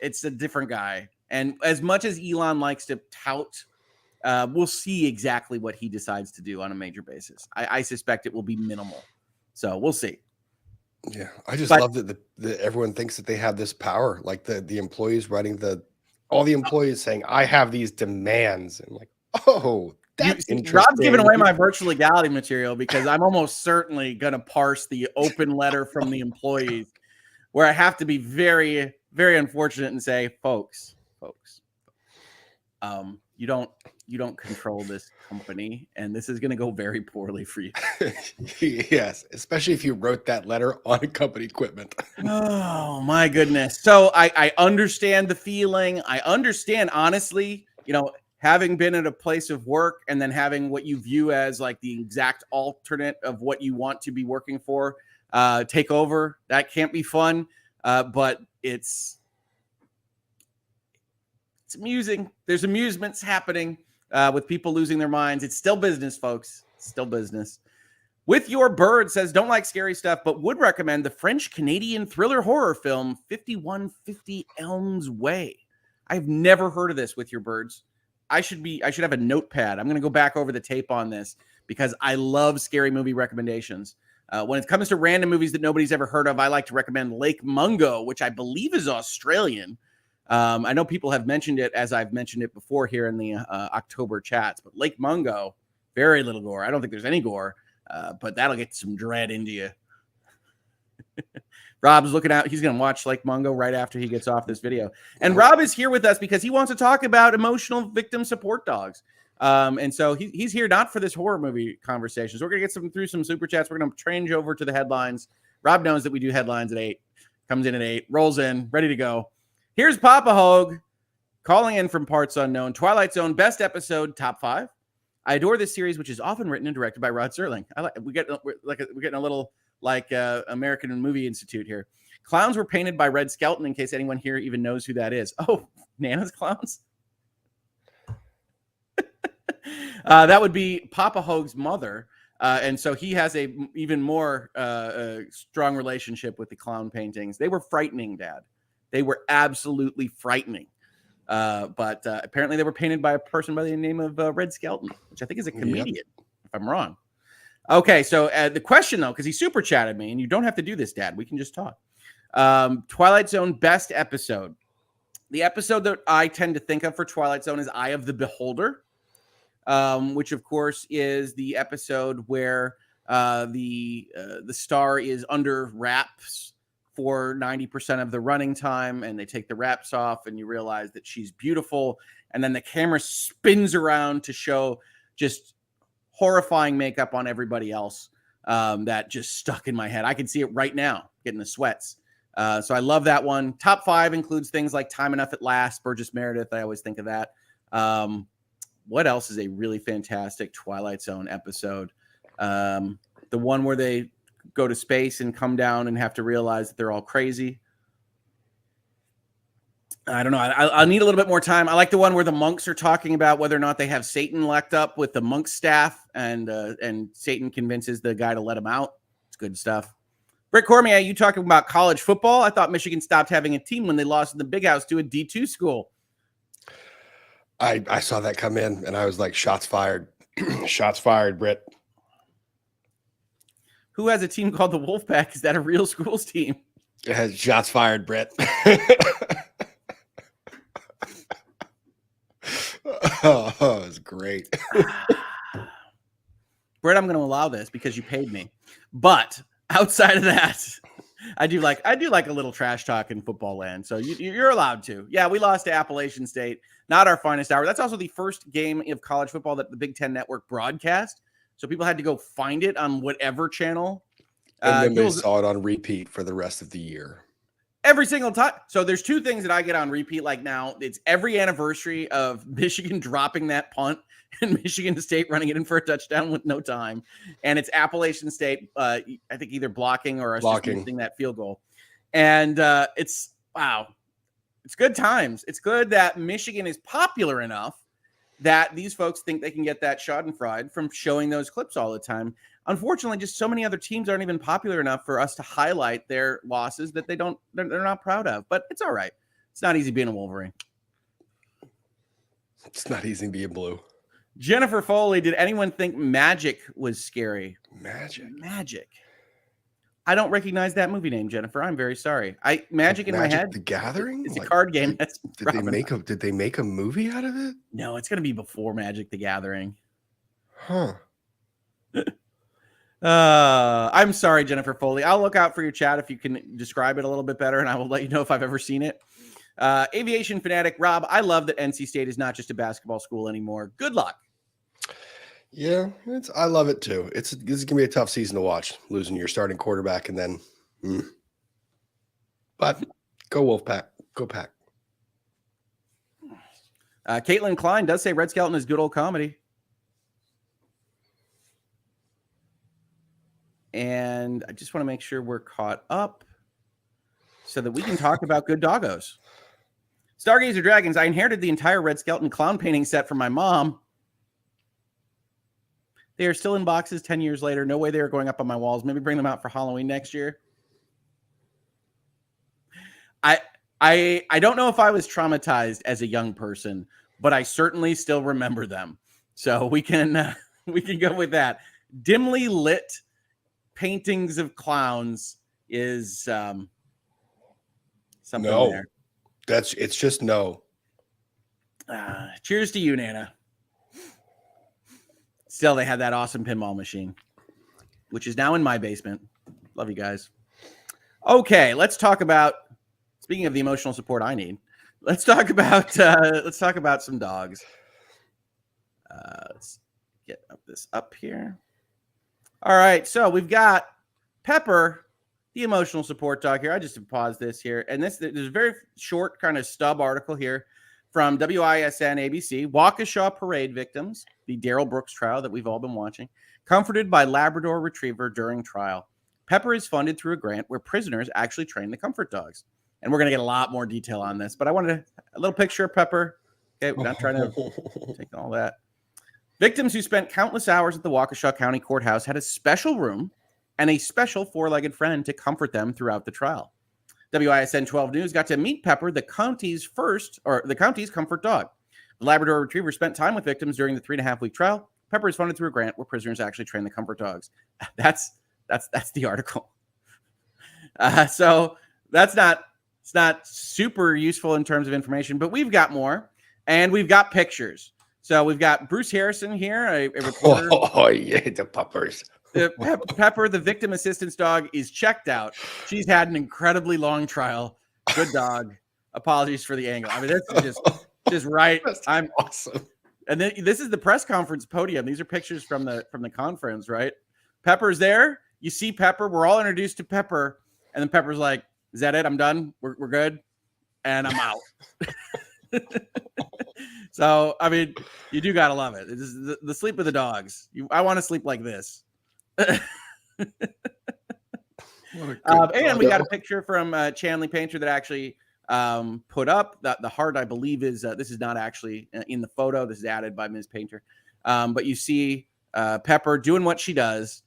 it's a different guy. And as much as Elon likes to tout, we'll see exactly what he decides to do on a major basis. I suspect it will be minimal. So we'll see. Yeah, I just love that everyone thinks that they have this power. Like the employees writing all the employees saying, "I have these demands," and like, oh, Rob's giving away my virtual legality material because I'm almost certainly going to parse the open letter from the employees where I have to be very, very unfortunate and say, folks, you don't control this company, and this is going to go very poorly for you. Yes, especially if you wrote that letter on company equipment. Oh my goodness. So I understand the feeling. I understand, honestly, having been at a place of work and then having what you view as like the exact alternate of what you want to be working for take over. That can't be fun, but it's amusing. There's amusements happening with people losing their minds. It's still business, folks. It's still business. With Your Bird says, don't like scary stuff, but would recommend the French-Canadian thriller horror film 5150 Elms Way. I've never heard of this, With Your Birds. I should have a notepad. I'm going to go back over the tape on this because I love scary movie recommendations. When it comes to random movies that nobody's ever heard of, I like to recommend Lake Mungo, which I believe is Australian. I know people have mentioned it as I've mentioned it before here in the October chats, but Lake Mungo, very little gore. I don't think there's any gore, but that'll get some dread into you. Rob's looking out. He's going to watch Lake Mungo right after he gets off this video. And Rob is here with us because he wants to talk about emotional victim support dogs. And so he's here not for this horror movie conversation. So we're going to get through some super chats. We're going to change over to the headlines. Rob knows that we do headlines at 8, comes in at 8, rolls in, ready to go. Here's Papa Hoeg calling in from parts unknown. Twilight Zone, best episode, top 5. I adore this series, which is often written and directed by Rod Serling. We're getting a little like American Movie Institute here. Clowns were painted by Red Skelton, in case anyone here even knows who that is. Oh, Nana's clowns? That would be Papa Hoeg's mother. And so he has a even more strong relationship with the clown paintings. They were frightening, Dad. They were absolutely frightening. But apparently they were painted by a person by the name of Red Skelton, which I think is a comedian, if I'm wrong. Okay, so the question, though, because he super chatted me, and you don't have to do this, Dad. We can just talk. Twilight Zone best episode. The episode that I tend to think of for Twilight Zone is Eye of the Beholder, which, of course, is the episode where the star is under wraps for 90% of the running time, and they take the wraps off, and you realize that she's beautiful, and then the camera spins around to show just horrifying makeup on everybody else that just stuck in my head. I can see it right now, getting the sweats. So I love that one. Top 5 includes things like Time Enough at Last, Burgess Meredith. I always think of that. What else is a really fantastic Twilight Zone episode? The one where they go to space and come down and have to realize that they're all crazy. I don't know. I'll need a little bit more time. I like the one where the monks are talking about whether or not they have Satan locked up with the monk staff, and Satan convinces the guy to let him out. It's good stuff. Britt Cormier, you talking about college football? I thought Michigan stopped having a team when they lost in the Big House to a D2 school. I saw that come in, and I was like, shots fired. Shots fired, Britt. Who has a team called the Wolfpack? Is that a real schools team? It has shots fired, Britt. Oh, it's great. Britt, I'm going to allow this because you paid me. But outside of that, I do like a little trash talk in football land. So you're allowed to. Yeah, we lost to Appalachian State. Not our finest hour. That's also the first game of college football that the Big Ten Network broadcast. So people had to go find it on whatever channel. And then they saw it on repeat for the rest of the year. Every single time. So there's 2 things that I get on repeat. Like now, it's every anniversary of Michigan dropping that punt and Michigan State running it in for a touchdown with no time. And it's Appalachian State, I think either blocking or missing that field goal. And it's, wow, it's good times. It's good that Michigan is popular enough that these folks think they can get that schadenfreude from showing those clips all the time. Unfortunately, just so many other teams aren't even popular enough for us to highlight their losses that they're not proud of. But it's all right. It's not easy being a Wolverine. It's not easy being blue. Jennifer Foley, did anyone think Magic was scary? Magic. I don't recognize that movie name, Jennifer. I'm very sorry. Magic in my head. The Gathering? It's a card game. Did they make a movie out of it? No, it's going to be before Magic the Gathering. Huh. I'm sorry, Jennifer Foley. I'll look out for your chat if you can describe it a little bit better, and I will let you know if I've ever seen it. Aviation fanatic Rob, I love that NC State is not just a basketball school anymore. Good luck. Yeah, I love it too. This is gonna be a tough season to watch, losing your starting quarterback and then. But go Wolfpack, go Pack. Caitlin Klein does say Red Skelton is good old comedy. And I just want to make sure we're caught up so that we can talk about good doggos. Stargazer Dragons, I inherited the entire Red Skelton clown painting set from my mom. They are still in boxes 10 years later. No way they are going up on my walls. Maybe bring them out for Halloween next year. I don't know if I was traumatized as a young person, but I certainly still remember them. So we can go with that. Dimly lit paintings of clowns is something No, there. it's just no. Cheers to you, Nana. Still, they had that awesome pinball machine, which is now in my basement. Love you guys. Okay, let's talk about. Speaking of the emotional support I need, let's talk about some dogs. Let's get this up here. All right, so we've got Pepper, the emotional support dog here. I just paused this here, and there's a very short kind of stub article here from WISN ABC, Waukesha parade victims, the Darrell Brooks trial that we've all been watching, comforted by Labrador Retriever during trial. Pepper is funded through a grant where prisoners actually train the comfort dogs. And we're going to get a lot more detail on this, but I wanted a little picture of Pepper. Okay, we're not trying to take all that. Victims who spent countless hours at the Waukesha County Courthouse had a special room and a special four-legged friend to comfort them throughout the trial. WISN 12 News got to meet Pepper, the county's comfort dog. The Labrador Retriever spent time with victims during the 3.5-week trial. Pepper is funded through a grant where prisoners actually train the comfort dogs. That's the article. So it's not super useful in terms of information, but we've got more, and we've got pictures. So we've got Bruce Harrison here, a reporter. Oh, yeah, the puppers. Pepper, the victim assistance dog, is checked out. She's had an incredibly long trial. Good dog. Apologies for the angle. I mean, this is just right. I'm awesome. And then this is the press conference podium. These are pictures from the conference, right? Pepper's there. You see Pepper. We're all introduced to Pepper, and then Pepper's like, "Is that it? I'm done. We're good," and I'm out. So, I mean, you do gotta love it. This is the sleep of the dogs. I want to sleep like this. And we got a picture from Chanley Painter that actually put up. The heart, I believe, is this is not actually in the photo. This is added by Ms. Painter. But you see Pepper doing what she does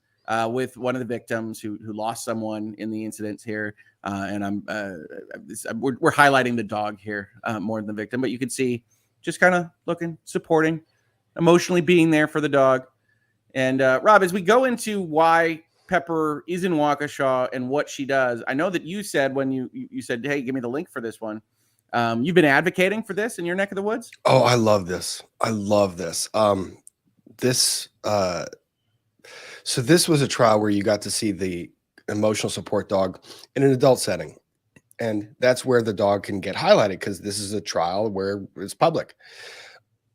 with one of the victims who lost someone in the incidents here. And we're highlighting the dog here more than the victim, but you can see just kind of looking, supporting, emotionally being there for the dog. And Rob, as we go into why Pepper is in Waukesha and what she does, I know that you said when you said, "Hey, give me the link for this one." You've been advocating for this in your neck of the woods. Oh, I love this. I love this. So this was a trial where you got to see the emotional support dog in an adult setting. And that's where the dog can get highlighted, because this is a trial where it's public.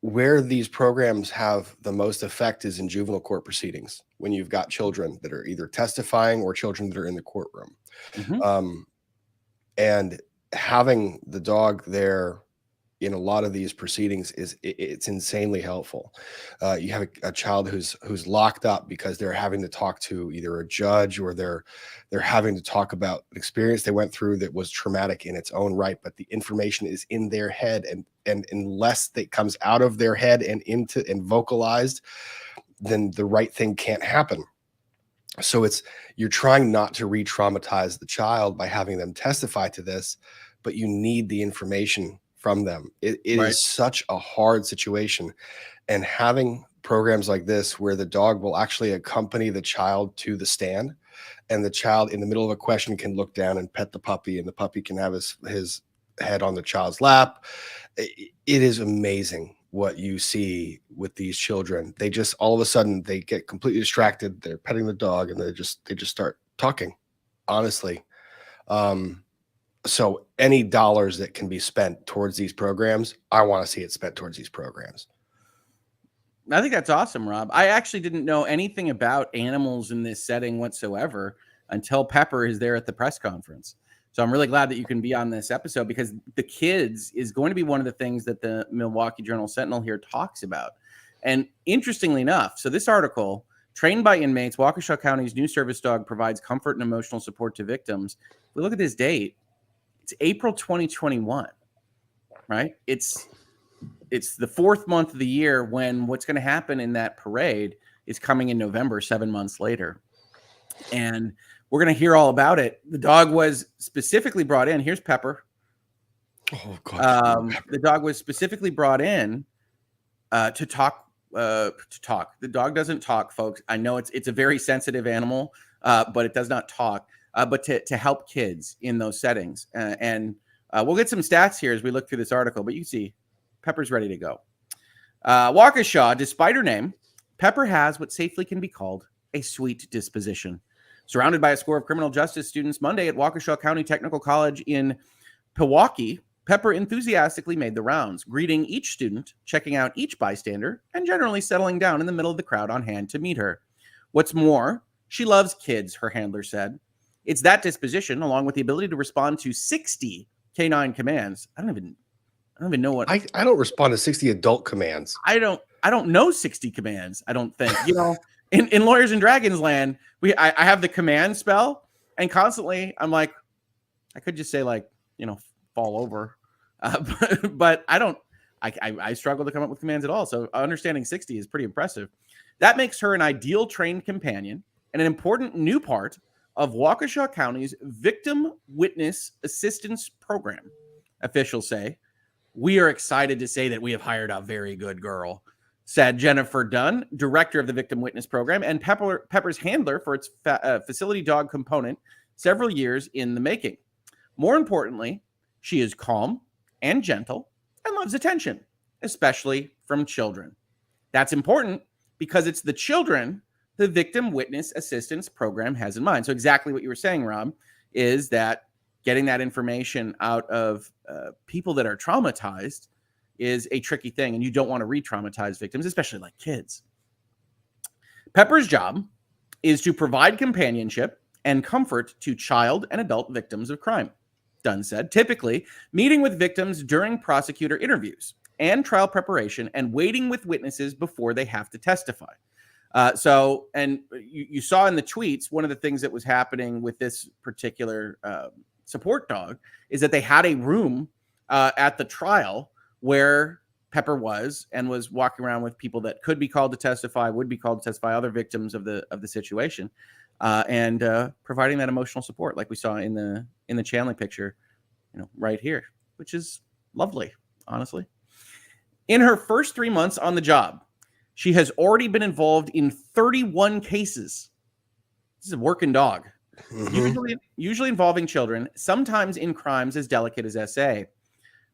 Where these programs have the most effect is in juvenile court proceedings, when you've got children that are either testifying or children that are in the courtroom. Mm-hmm. And having the dog there in a lot of these proceedings it's insanely helpful. You have a child who's locked up because they're having to talk to either a judge, or they're having to talk about an experience they went through that was traumatic in its own right, but the information is in their head, and unless it comes out of their head and vocalized, then the right thing can't happen. So you're trying not to re-traumatize the child by having them testify to this, but you need the information from them. It Right. is such a hard situation, and having programs like this where the dog will actually accompany the child to the stand, and the child in the middle of a question can look down and pet the puppy, and the puppy can have his head on the child's lap. It is amazing what you see with these children. They just all of a sudden they get completely distracted. They're petting the dog and they just start talking. Honestly. So any dollars that can be spent towards these programs, I want to see it spent towards these programs. I think that's awesome, Rob. I actually didn't know anything about animals in this setting whatsoever until Pepper is there at the press conference. So I'm really glad that you can be on this episode, because the kids is going to be one of the things that the Milwaukee Journal-Sentinel here talks about. And interestingly enough, so this article, trained by inmates, Waukesha County's new service dog provides comfort and emotional support to victims. If we look at this date, it's April 2021, right? It's the 4th month of the year, when what's going to happen in that parade is coming in November, 7 months later. And we're going to hear all about it. The dog was specifically brought in. Here's Pepper. Oh, God. The dog was specifically brought in to talk. The dog doesn't talk, folks. I know it's a very sensitive animal, but it does not talk. But to help kids in those settings. And we'll get some stats here as we look through this article. But you can see Pepper's ready to go. Waukesha, despite her name, Pepper has what safely can be called a sweet disposition. Surrounded by a score of criminal justice students Monday at Waukesha County Technical College in Pewaukee, Pepper enthusiastically made the rounds, greeting each student, checking out each bystander, and generally settling down in the middle of the crowd on hand to meet her. What's more, she loves kids, her handler said. It's that disposition, along with the ability to respond to 60 canine commands. I don't even know what. I don't respond to 60 adult commands. I don't know 60 commands. I don't think, in Lawyers and Dragons land, I have the command spell, and constantly I'm like, I could just say fall over, but I don't. I struggle to come up with commands at all. So understanding 60 is pretty impressive. That makes her an ideal trained companion and an important new part of Waukesha County's Victim Witness Assistance Program. Officials say, "We are excited to say that we have hired a very good girl," said Jennifer Dunn, director of the Victim Witness Program and Pepper's handler for its facility dog component, several years in the making. More importantly, she is calm and gentle and loves attention, especially from children. That's important because it's the children the Victim Witness Assistance Program has in mind. So exactly what you were saying, Rob, is that getting that information out of people that are traumatized is a tricky thing, and you don't want to re-traumatize victims, especially like kids. Pepper's job is to provide companionship and comfort to child and adult victims of crime, Dunn said, typically meeting with victims during prosecutor interviews and trial preparation and waiting with witnesses before they have to testify. And you saw in the tweets, one of the things that was happening with this particular support dog is that they had a room at the trial where Pepper was walking around with people that could be called to testify, would be called to testify, other victims of the situation, and providing that emotional support, like we saw in the Chanley picture, right here, which is lovely, honestly. In her first 3 months on the job, she has already been involved in 31 cases. This is a working dog, usually involving children, sometimes in crimes as delicate as SA.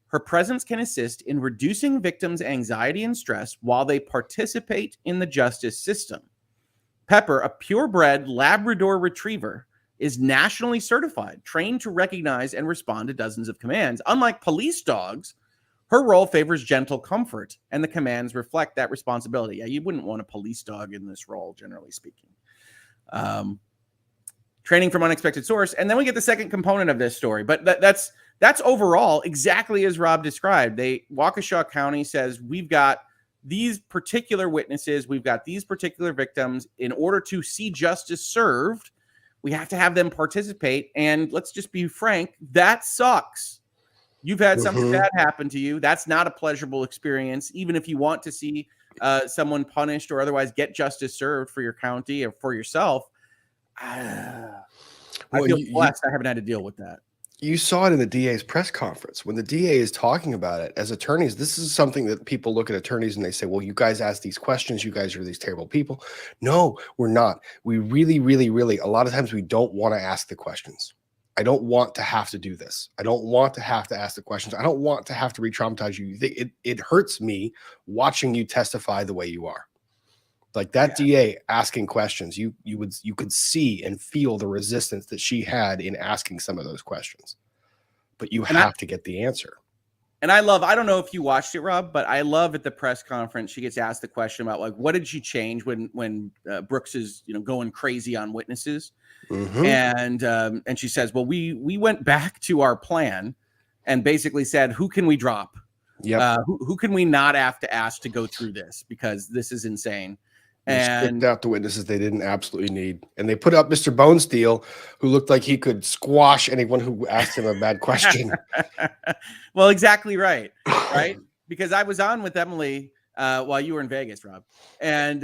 Her presence can assist in reducing victims' anxiety and stress while they participate in the justice system. Pepper, a purebred Labrador retriever, is nationally certified, trained to recognize and respond to dozens of commands. Unlike police dogs, her role favors gentle comfort, and the commands reflect that responsibility. Yeah, you wouldn't want a police dog in this role, generally speaking. Training from unexpected source, and then we get the second component of this story. But that's overall exactly as Rob described. Waukesha County says, we've got these particular witnesses, we've got these particular victims. In order to see justice served, we have to have them participate. And let's just be frank, that sucks. You've had something bad happen to you. That's not a pleasurable experience, even if you want to see someone punished or otherwise get justice served for your county or for yourself. I feel blessed I haven't had to deal with that. You saw it in the DA's press conference. When the DA is talking about it, as attorneys, this is something that people look at attorneys and they say, well, you guys ask these questions. You guys are these terrible people. No, we're not. We really, really, really, a lot of times we don't want to ask the questions. I don't want to have to do this. I don't want to have to ask the questions. I don't want to have to re-traumatize you. It hurts me watching you testify the way you are. Like that DA asking questions, you could see and feel the resistance that she had in asking some of those questions. But you have to get the answer. And I don't know if you watched it, Rob, but I love at the press conference, she gets asked the question about like, what did she change when Brooks is, going crazy on witnesses? And she says, well, we went back to our plan and basically said, who can we drop? Who can we not have to ask to go through this? Because this is insane. And stripped out the witnesses they didn't absolutely need. And they put up Mr. Bonesteel, who looked like he could squash anyone who asked him a bad question. Well, exactly right. Right. Because I was on with Emily while you were in Vegas, Rob. And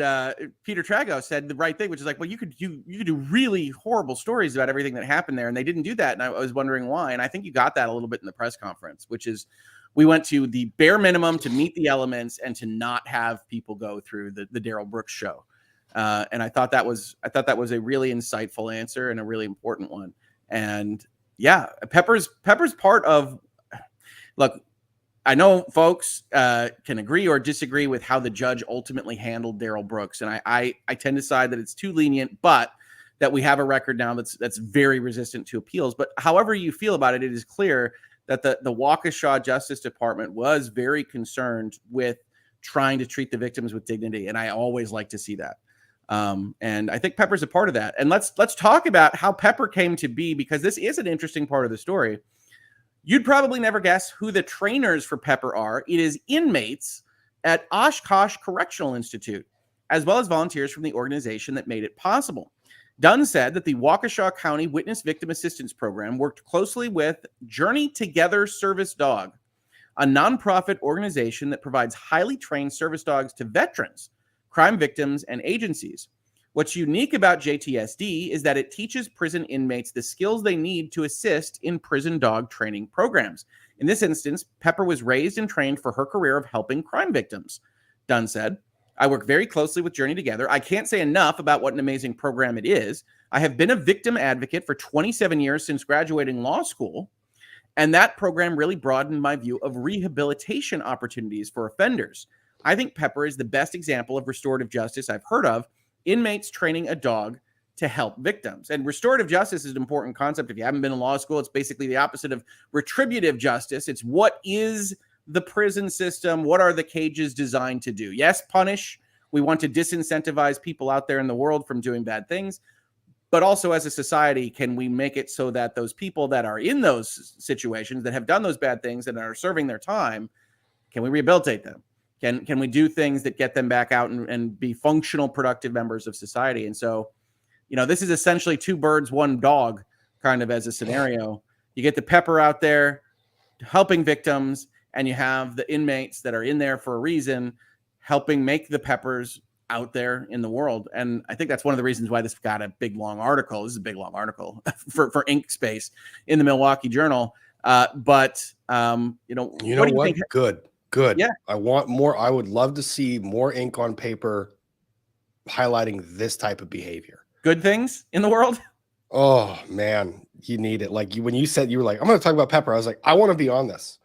Peter Trago said the right thing, which is like, well, you could do really horrible stories about everything that happened there. And they didn't do that. And I was wondering why. And I think you got that a little bit in the press conference, which is we went to the bare minimum to meet the elements and to not have people go through the Darrell Brooks show. And I thought that was a really insightful answer and a really important one. And yeah, Pepper's part of, look, I know folks can agree or disagree with how the judge ultimately handled Darrell Brooks. And I tend to side that it's too lenient, but that we have a record now that's very resistant to appeals. But however you feel about it, it is clear that the Waukesha Justice Department was very concerned with trying to treat the victims with dignity. And I always like to see that. And I think Pepper's a part of that. And let's talk about how Pepper came to be, because this is an interesting part of the story. You'd probably never guess who the trainers for Pepper are. It is inmates at Oshkosh Correctional Institute, as well as volunteers from the organization that made it possible. Dunn said that the Waukesha County Witness Victim Assistance Program worked closely with Journey Together Service Dog, a nonprofit organization that provides highly trained service dogs to veterans, crime victims, and agencies. What's unique about JTSD is that it teaches prison inmates the skills they need to assist in prison dog training programs. In this instance, Pepper was raised and trained for her career of helping crime victims. Dunn said, I work very closely with Journey Together. I can't say enough about what an amazing program it is. I have been a victim advocate for 27 years since graduating law school, and that program really broadened my view of rehabilitation opportunities for offenders. I think Pepper is the best example of restorative justice I've heard of, inmates training a dog to help victims. And restorative justice is an important concept. If you haven't been in law school, it's basically the opposite of retributive justice. It's what is the prison system? What are the cages designed to do? Yes, punish. We want to disincentivize people out there in the world from doing bad things. But also as a society, can we make it so that those people that are in those situations, that have done those bad things and are serving their time, can we rehabilitate them? Can we do things that get them back out and be functional, productive members of society? And so, this is essentially two birds, one dog kind of as a scenario. You get the Pepper out there helping victims, and you have the inmates that are in there for a reason, helping make the Peppers out there in the world. And I think that's one of the reasons why this got a big, long article. This is a big, long article for ink space in the Milwaukee Journal. What do you think? Good. Yeah. I want more. I would love to see more ink on paper highlighting this type of behavior. Good things in the world. Oh man, you need it. Like when you said you were like, I'm going to talk about Pepper. I was like, I want to be on this.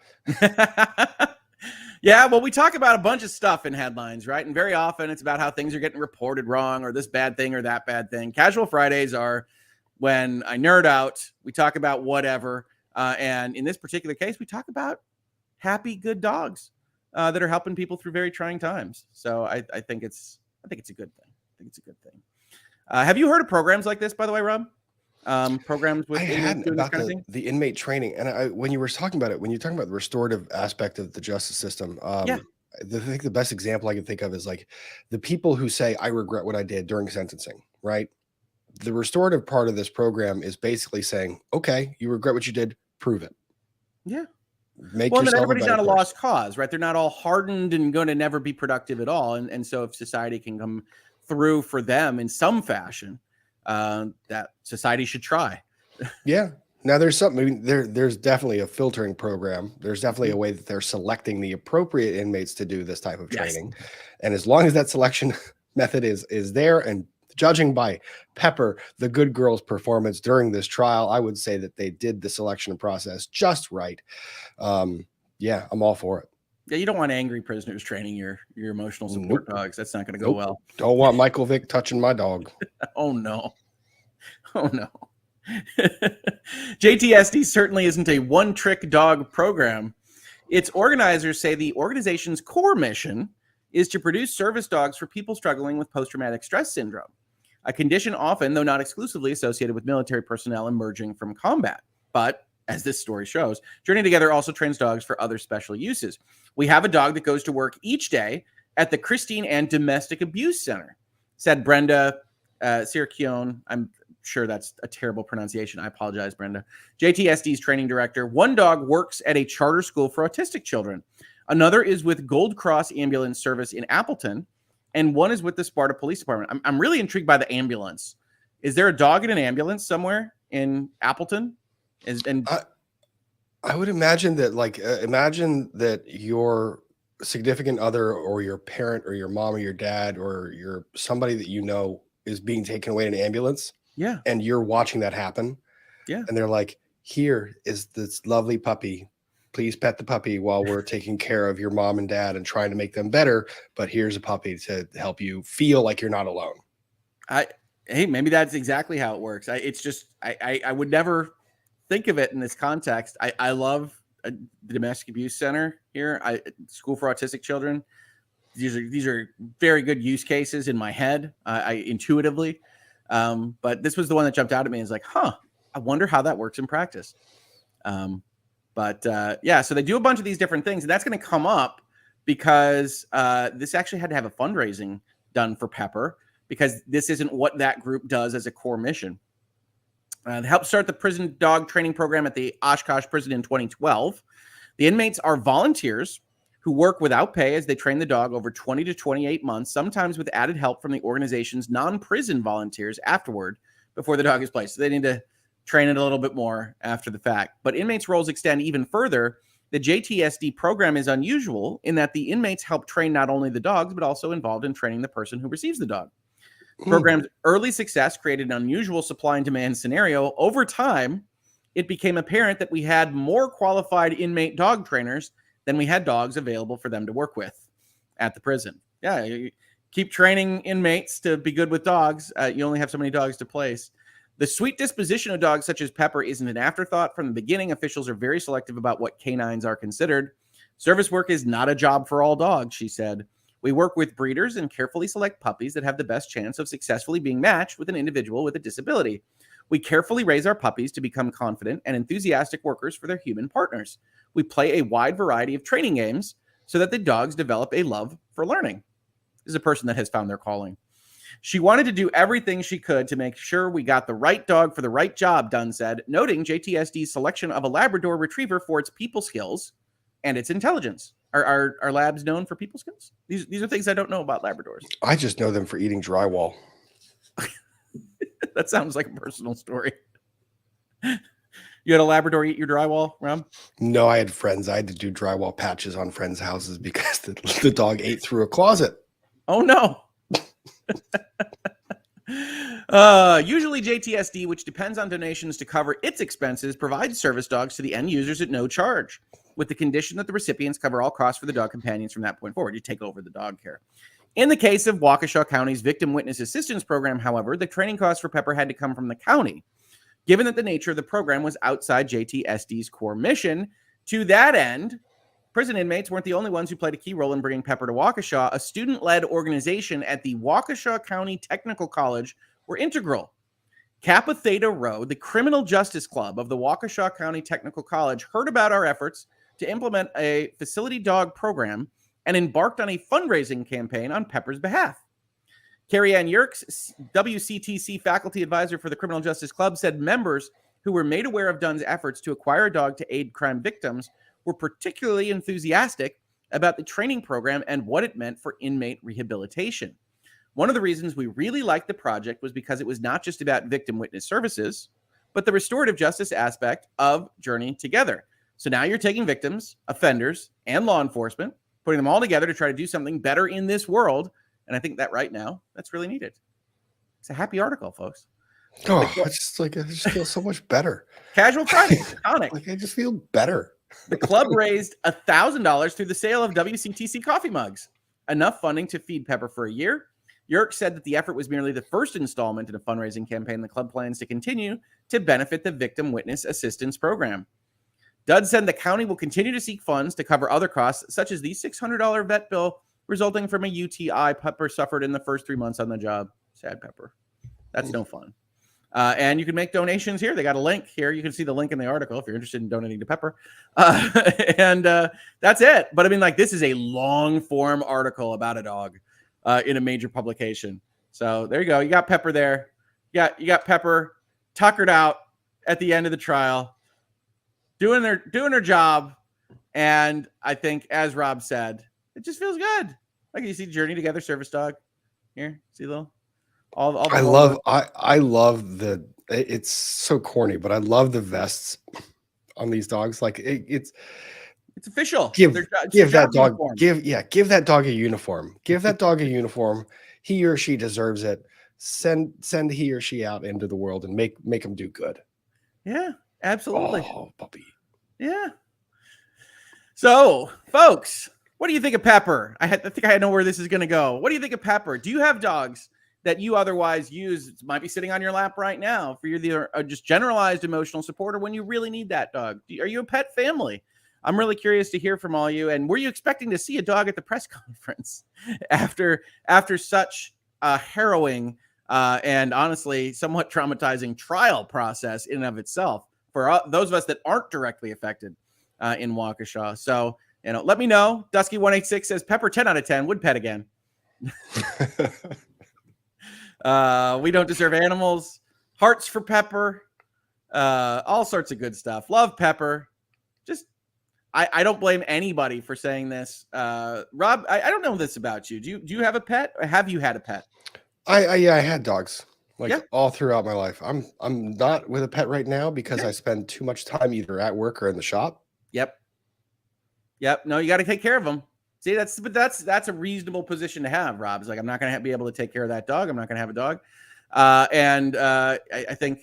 Yeah, well, we talk about a bunch of stuff in headlines, right? And very often it's about how things are getting reported wrong, or this bad thing or that bad thing. Casual Fridays are when I nerd out. We talk about whatever. And in this particular case, we talk about happy, good dogs that are helping people through very trying times. So I think it's a good thing. I think it's a good thing. Have you heard of programs like this, by the way, Rob? Programs with inmates doing this kind of thing? The inmate training. And when you were talking about it, when you're talking about the restorative aspect of the justice system, I think the best example I can think of is like the people who say, I regret what I did during sentencing, right? The restorative part of this program is basically saying, okay, you regret what you did, prove it. Yeah. Make well, then yourself everybody's a not a better lost cause, right? They're not all hardened and going to never be productive at all. And so if society can come through for them in some fashion, that society should try. Yeah. Now there's something, I mean, there's definitely a filtering program. There's definitely a way that they're selecting the appropriate inmates to do this type of training. And as long as that selection method is there and Judging by Pepper, the good girl's performance during this trial, I would say that they did the selection process just right. Yeah, I'm all for it. Yeah, you don't want angry prisoners training your emotional support dogs. That's not going to go well. Don't want Michael Vick touching my dog. Oh, no. Oh, no. JTSD certainly isn't a one-trick dog program. Its organizers say the organization's core mission is to produce service dogs for people struggling with post-traumatic stress syndrome, a condition often, though not exclusively, associated with military personnel emerging from combat. But, as this story shows, Journey Together also trains dogs for other special uses. We have a dog that goes to work each day at the Christine Ann Domestic Abuse Center, said Brenda Sirchione. I'm sure that's a terrible pronunciation. I apologize, Brenda. JTSD's training director. One dog works at a charter school for autistic children. Another is with Gold Cross Ambulance Service in Appleton, and one is with the Sparta Police Department. I'm really intrigued by the ambulance. Is there a dog in an ambulance somewhere in Appleton? I would imagine that, imagine that your significant other or your parent or your mom or your dad or your somebody that you know is being taken away in an ambulance. Yeah. And you're watching that happen. Yeah. And they're like, here is this lovely puppy. Please pet the puppy while we're taking care of your mom and dad and trying to make them better. But here's a puppy to help you feel like you're not alone. Hey, maybe that's exactly how it works. I would never think of it in this context. I love the Domestic Abuse Center here. School for Autistic Children. These are very good use cases in my head. I intuitively, but this was the one that jumped out at me. Is like, I wonder how that works in practice. Yeah, so they do a bunch of these different things, and that's going to come up because this actually had to have a fundraising done for Pepper because this isn't what that group does as a core mission. They helped start the prison dog training program at the Oshkosh prison in 2012. The inmates are volunteers who work without pay as they train the dog over 20 to 28 months, sometimes with added help from the organization's non-prison volunteers afterward before the dog is placed. So they need to train it a little bit more after the fact. But inmates' roles extend even further. The JTSD program is unusual in that the inmates help train not only the dogs, but also involved in training the person who receives the dog. The program's early success created an unusual supply and demand scenario. Over time, it became apparent that we had more qualified inmate dog trainers than we had dogs available for them to work with at the prison. Yeah, you keep training inmates to be good with dogs. You only have so many dogs to place. The sweet disposition of dogs such as Pepper isn't an afterthought. From the beginning, officials are very selective about what canines are considered. Service work is not a job for all dogs, she said. We work with breeders and carefully select puppies that have the best chance of successfully being matched with an individual with a disability. We carefully raise our puppies to become confident and enthusiastic workers for their human partners. We play a wide variety of training games so that the dogs develop a love for learning. This is a person that has found their calling. She wanted to do everything she could to make sure we got the right dog for the right job, Dunn said, noting JTSD's selection of a Labrador Retriever for its people skills and its intelligence. Are labs known for people skills? These are things I don't know about Labradors. I just know them for eating drywall. That sounds like a personal story. You had a Labrador eat your drywall, Rob? No, I had friends. I had to do drywall patches on friends' houses because the dog ate through a closet. Oh, no. Usually JTSD, which depends on donations to cover its expenses, provides service dogs to the end users at no charge, with the condition that the recipients cover all costs for the dog companions from that point forward. You take over the dog care. In the case of Waukesha County's Victim Witness Assistance Program, however, the training costs for Pepper had to come from the county, given that the nature of the program was outside JTSD's core mission. To that end, prison inmates weren't the only ones who played a key role in bringing Pepper to Waukesha. A student-led organization at the Waukesha County Technical College were integral. Kappa Theta Rho, the criminal justice club of the Waukesha County Technical College, heard about our efforts to implement a facility dog program and embarked on a fundraising campaign on Pepper's behalf. Carrie Ann Yerkes, WCTC faculty advisor for the Criminal Justice Club, said members who were made aware of Dunn's efforts to acquire a dog to aid crime victims were particularly enthusiastic about the training program and what it meant for inmate rehabilitation. One of the reasons we really liked the project was because it was not just about victim witness services, but the restorative justice aspect of Journey Together. So now you're taking victims, offenders, and law enforcement, putting them all together to try to do something better in this world. And I think that right now, that's really needed. It's a happy article, folks. Oh, I just feel so much better. Casual Friday, iconic. Like I just feel better. The club raised $1,000 through the sale of WCTC coffee mugs, enough funding to feed Pepper for a year. Yerk said that the effort was merely the first installment in a fundraising campaign the club plans to continue to benefit the Victim Witness Assistance Program. Dud said the county will continue to seek funds to cover other costs, such as the $600 vet bill resulting from a UTI Pepper suffered in the first 3 months on the job. Sad Pepper. That's no fun. And you can make donations here. They got a link here. You can see the link in the article if you're interested in donating to Pepper. And that's it. But I mean, like, this is a long form article about a dog in a major publication. So there you go. You got Pepper there. You got Pepper tuckered out at the end of the trial, doing their job. And I think, as Rob said, it just feels good. Like, you see Journey Together Service Dog here. See little. I love the, it's so corny, but I love the vests on these dogs. Like it's official. Give that dog a uniform. Give that dog a uniform. He or she deserves it. Send he or she out into the world and make him do good. Yeah, absolutely. Oh, puppy. Yeah. So, folks, what do you think of Pepper? I think I know where this is going to go. What do you think of Pepper? Do you have dogs that you otherwise use, might be sitting on your lap right now for your just generalized emotional support, or when you really need that dog? Are you a pet family? I'm really curious to hear from all you. And were you expecting to see a dog at the press conference after such a harrowing and honestly somewhat traumatizing trial process in and of itself for those of us that aren't directly affected in Waukesha? So, let me know. Dusky186 says Pepper 10 out of 10 would pet again. We don't deserve animals. Hearts for Pepper. All sorts of good stuff. Love Pepper. Just, I don't blame anybody for saying this. Rob, I don't know this about you. Do you have a pet, or have you had a pet? I had dogs all throughout my life. I'm not with a pet right now because I spend too much time either at work or in the shop. Yep. No, you got to take care of them. See, that's a reasonable position to have, Rob. It's like, I'm not going to be able to take care of that dog. I'm not going to have a dog. I think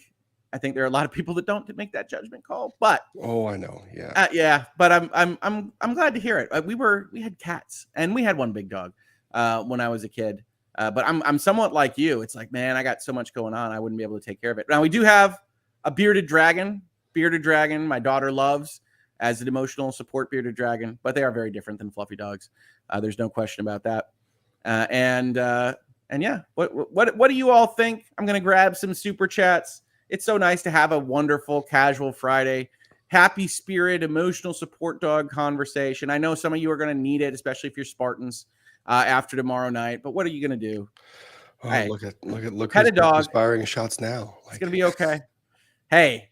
there are a lot of people that don't make that judgment call. But I know, yeah, but I'm glad to hear it. We had cats, and we had one big dog when I was a kid. But I'm somewhat like you. It's like, man, I got so much going on, I wouldn't be able to take care of it. Now, we do have a bearded dragon. My daughter loves as an emotional support bearded dragon, but they are very different than fluffy dogs. There's no question about that. And yeah, what do you all think? I'm going to grab some super chats. It's so nice to have a wonderful casual Friday, happy spirit, emotional support dog conversation. I know some of you are going to need it, especially if you're Spartans after tomorrow night, but what are you going to do? Oh, hey, look pet a dog. Inspiring shots now. It's going to be okay. Hey,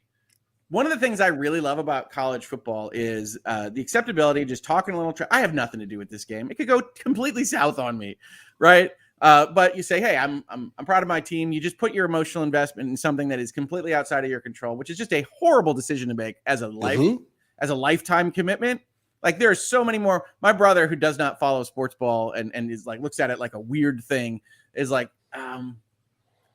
one of the things I really love about college football is the acceptability, just talking a little. I have nothing to do with this game. It could go completely south on me, right? But you say, hey, I'm proud of my team. You just put your emotional investment in something that is completely outside of your control, which is just a horrible decision to make as a lifetime commitment. Like, there are so many more. My brother, who does not follow sports ball and is like, looks at it like a weird thing, is like,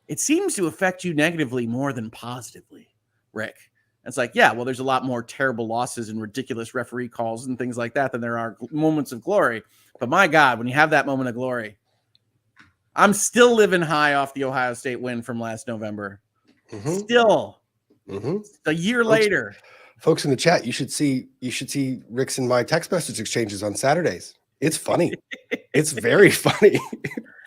it seems to affect you negatively more than positively, Rick. It's like, yeah, well, there's a lot more terrible losses and ridiculous referee calls and things like that than there are moments of glory. But my God, when you have that moment of glory, I'm still living high off the Ohio State win from last November. Still, a year later. Folks in the chat, you should see Rick's and my text message exchanges on Saturdays. It's funny. It's very funny.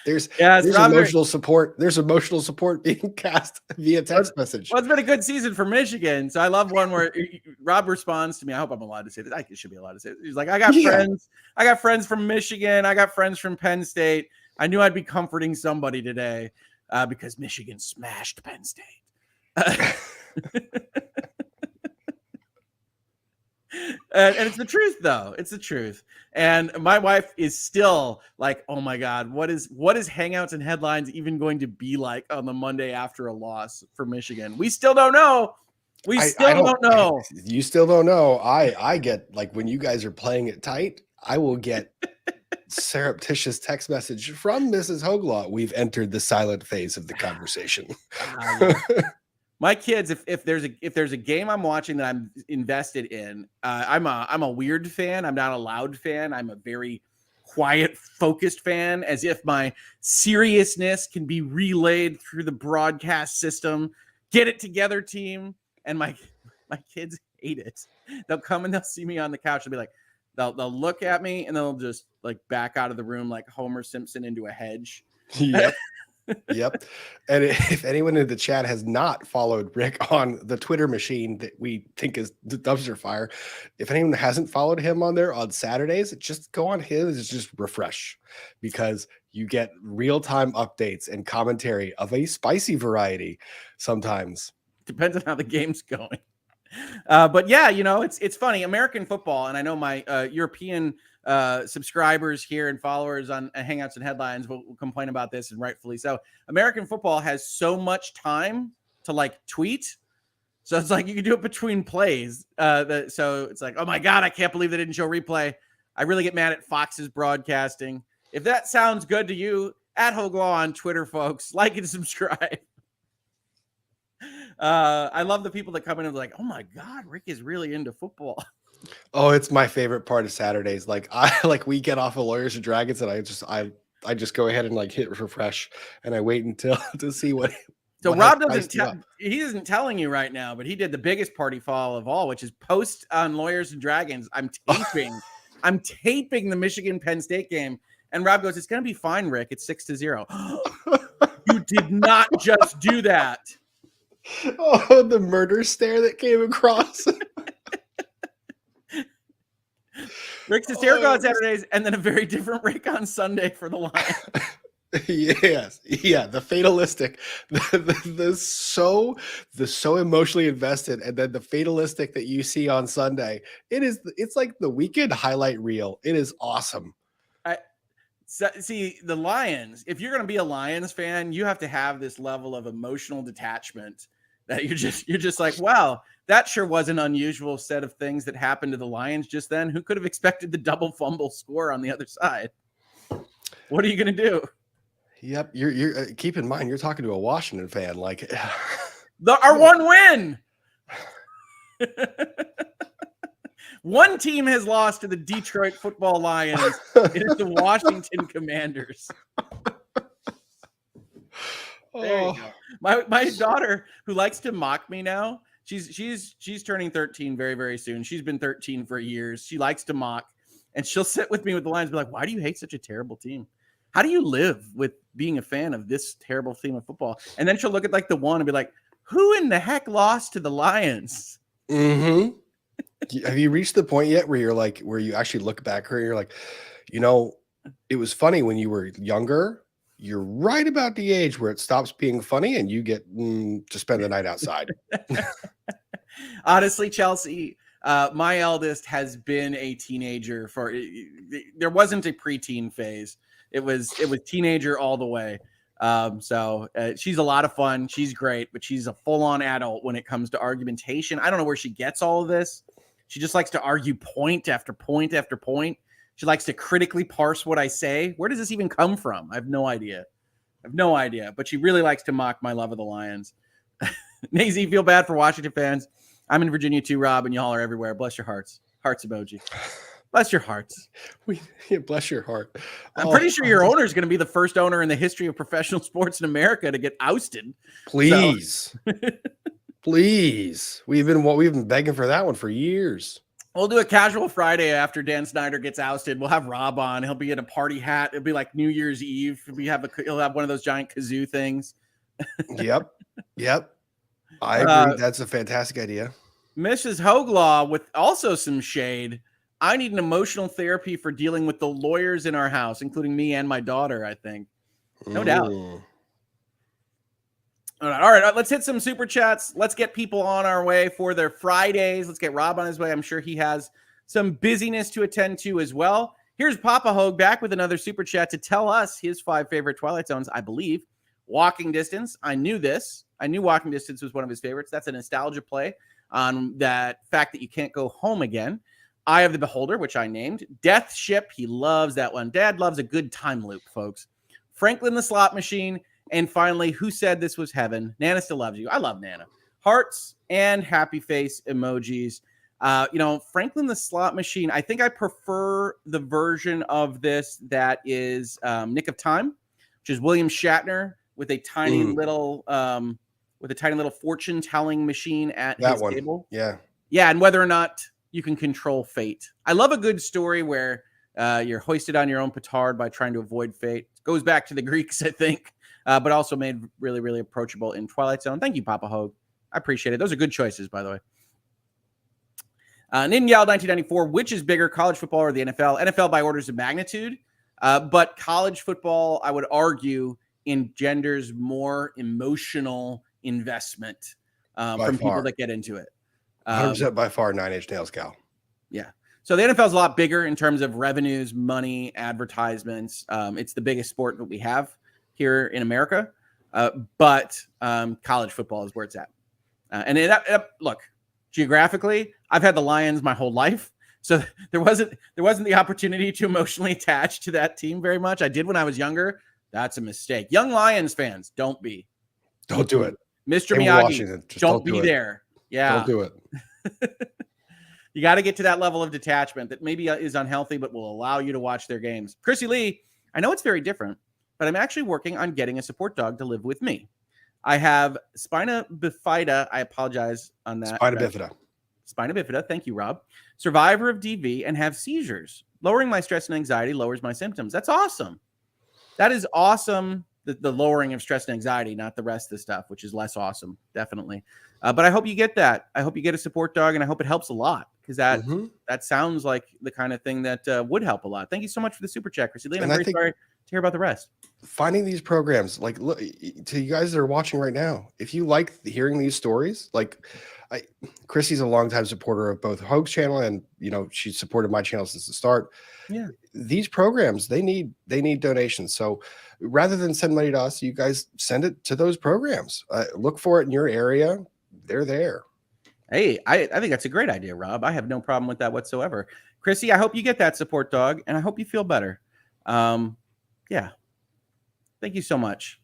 There's emotional support. There's emotional support being cast via text message. Well, it's been a good season for Michigan. So I love one where Rob responds to me. I hope I'm allowed to say this. I should be allowed to say this. He's like, I got friends. I got friends from Michigan. I got friends from Penn State. I knew I'd be comforting somebody today because Michigan smashed Penn State. And it's the truth, though. It's the truth. And my wife is still like, oh my God, what is Hangouts and Headlines even going to be like on the Monday after a loss for Michigan? We still don't know. We still don't know. You still don't know. I get, like, when you guys are playing it tight, I will get surreptitious text message from Mrs. Hoeg Law. We've entered the silent phase of the conversation. Yeah. My kids, if there's a game I'm watching that I'm invested in, I'm a weird fan. I'm not a loud fan. I'm a very quiet, focused fan, as if my seriousness can be relayed through the broadcast system. Get it together, team. And my kids hate it. They'll come and they'll see me on the couch and be like, they'll look at me and they'll just like back out of the room like Homer Simpson into a hedge. Yep. Yep. And if anyone in the chat has not followed Rick on the Twitter machine that we think is the dumpster fire, if anyone hasn't followed him on there on Saturdays, just go on his, just refresh, because you get real-time updates and commentary of a spicy variety sometimes. Depends on how the game's going. But yeah, it's funny. American football, and I know my European subscribers here and followers on Hangouts and Headlines will complain about this, and rightfully so. American football has so much time to like tweet, so it's like you can do it between plays. So it's like, oh my god, I can't believe they didn't show replay. I really get mad at Fox's broadcasting. If that sounds good to you, at Hoeg Law on Twitter, folks, like and subscribe. I love the people that come in and be like, oh my god, Rick is really into football. Oh, it's my favorite part of Saturdays. Like we get off of Lawyers and Dragons, and I just go ahead and like hit refresh, and I wait until to see what. So what Rob he isn't telling you right now, but he did the biggest party foul of all, which is post on Lawyers and Dragons. I'm taping the Michigan Penn State game, and Rob goes, "It's gonna be fine, Rick. It's 6-0." You did not just do that. Oh, the murder stare that came across. Rick's hysterical on Saturdays, and then a very different Rick on Sunday for the Lions. Yes, yeah, the fatalistic, the so emotionally invested, and then the fatalistic that you see on Sunday. It's like the weekend highlight reel. It is awesome. See, the Lions, if you're going to be a Lions fan, you have to have this level of emotional detachment that you're just like, wow, that sure was an unusual set of things that happened to the Lions just then. Who could have expected the double fumble score on the other side? What are you going to do? Yep, you're keep in mind you're talking to a Washington fan. Like our one win. One team has lost to the Detroit Football Lions. It is the Washington Commanders. There you go. My daughter, who likes to mock me now, she's turning 13 very, very soon. She's been 13 for years. She likes to mock, and she'll sit with me with the Lions and be like, why do you hate such a terrible team? How do you live with being a fan of this terrible team of football? And then she'll look at like the one and be like, who in the heck lost to the Lions? Mm-hmm. Have you reached the point yet where you actually look back here and you're like, it was funny when you were younger. You're right about the age where it stops being funny and you get to spend the night outside. Honestly, Chelsea, my eldest has been a teenager there wasn't a preteen phase. It was teenager all the way. So she's a lot of fun. She's great, but she's a full-on adult when it comes to argumentation. I don't know where she gets all of this. She just likes to argue point after point after point. She likes to critically parse what I say. Where does this even come from? I have no idea. But she really likes to mock my love of the Lions. Nazy, feel bad for Washington fans. I'm in Virginia too, Rob, and y'all are everywhere. Bless your hearts. Hearts emoji. Bless your hearts. Bless your heart. I'm pretty sure your owner is going to be the first owner in the history of professional sports in America to get ousted. Please. So. Please. We've been begging for that one for years. We'll do a casual Friday after Dan Snyder gets ousted. We'll have Rob on. He'll be in a party hat. It'll be like New Year's Eve. He'll have one of those giant kazoo things. Yep. I agree. That's a fantastic idea. Mrs. Hoeg Law with also some shade. I need an emotional therapy for dealing with the lawyers in our house, including me and my daughter, I think. No doubt. All right. Let's hit some super chats. Let's get people on our way for their Fridays. Let's get Rob on his way. I'm sure he has some busyness to attend to as well. Here's Papa Hoeg back with another super chat to tell us his 5 favorite Twilight Zones, I believe. Walking Distance. I knew this. I knew Walking Distance was one of his favorites. That's a nostalgia play on that fact that you can't go home again. Eye of the Beholder, which I named. Death Ship, he loves that one. Dad loves a good time loop, folks. Franklin the Slot Machine. And finally, Who Said This Was Heaven? Nana Still Loves You. I love Nana. Hearts and happy face emojis. Franklin the Slot Machine, I think I prefer the version of this that is Nick of Time, which is William Shatner with a tiny little fortune telling machine at his table. Yeah. Yeah, and whether or not you can control fate. I love a good story where you're hoisted on your own petard by trying to avoid fate. It goes back to the Greeks, I think, but also made really, really approachable in Twilight Zone. Thank you, Papa Hoeg. I appreciate it. Those are good choices, by the way. Ninjal 1994, which is bigger, college football or the NFL? NFL by orders of magnitude, but college football, I would argue, engenders more emotional investment from people that get into it. 100% by far, 9 Inch Nails gal. Yeah. So the NFL is a lot bigger in terms of revenues, money, advertisements. It's the biggest sport that we have here in America, but college football is where it's at. Look, geographically, I've had the Lions my whole life, so there wasn't the opportunity to emotionally attach to that team very much. I did when I was younger. That's a mistake. Young Lions fans, don't do it. Mr. Miyagi, don't be there. Yeah, don't do it. You got to get to that level of detachment that maybe is unhealthy, but will allow you to watch their games. Chrissy Lee, I know it's very different, but I'm actually working on getting a support dog to live with me. I have spina bifida. I apologize on that. Spina bifida. Thank you, Rob. Survivor of DV and have seizures. Lowering my stress and anxiety lowers my symptoms. That's awesome. That is awesome. The lowering of stress and anxiety, not the rest of the stuff, which is less awesome, definitely. But I hope you get that. I hope you get a support dog, and I hope it helps a lot because that sounds like the kind of thing that would help a lot. Thank you so much for the super chat, Chrissy Lee. I'm very sorry to hear about the rest. Finding these programs, like, look, to you guys that are watching right now, if you like hearing these stories, like Chrissy's a longtime supporter of both Hoeg's channel and, she supported my channel since the start. Yeah. These programs, they need donations. So rather than send money to us, you guys send it to those programs. Look for it in your area. They're there. Hey, I think that's a great idea, Rob. I have no problem with that whatsoever. Chrissy, I hope you get that support dog, and I hope you feel better. Yeah. Thank you so much.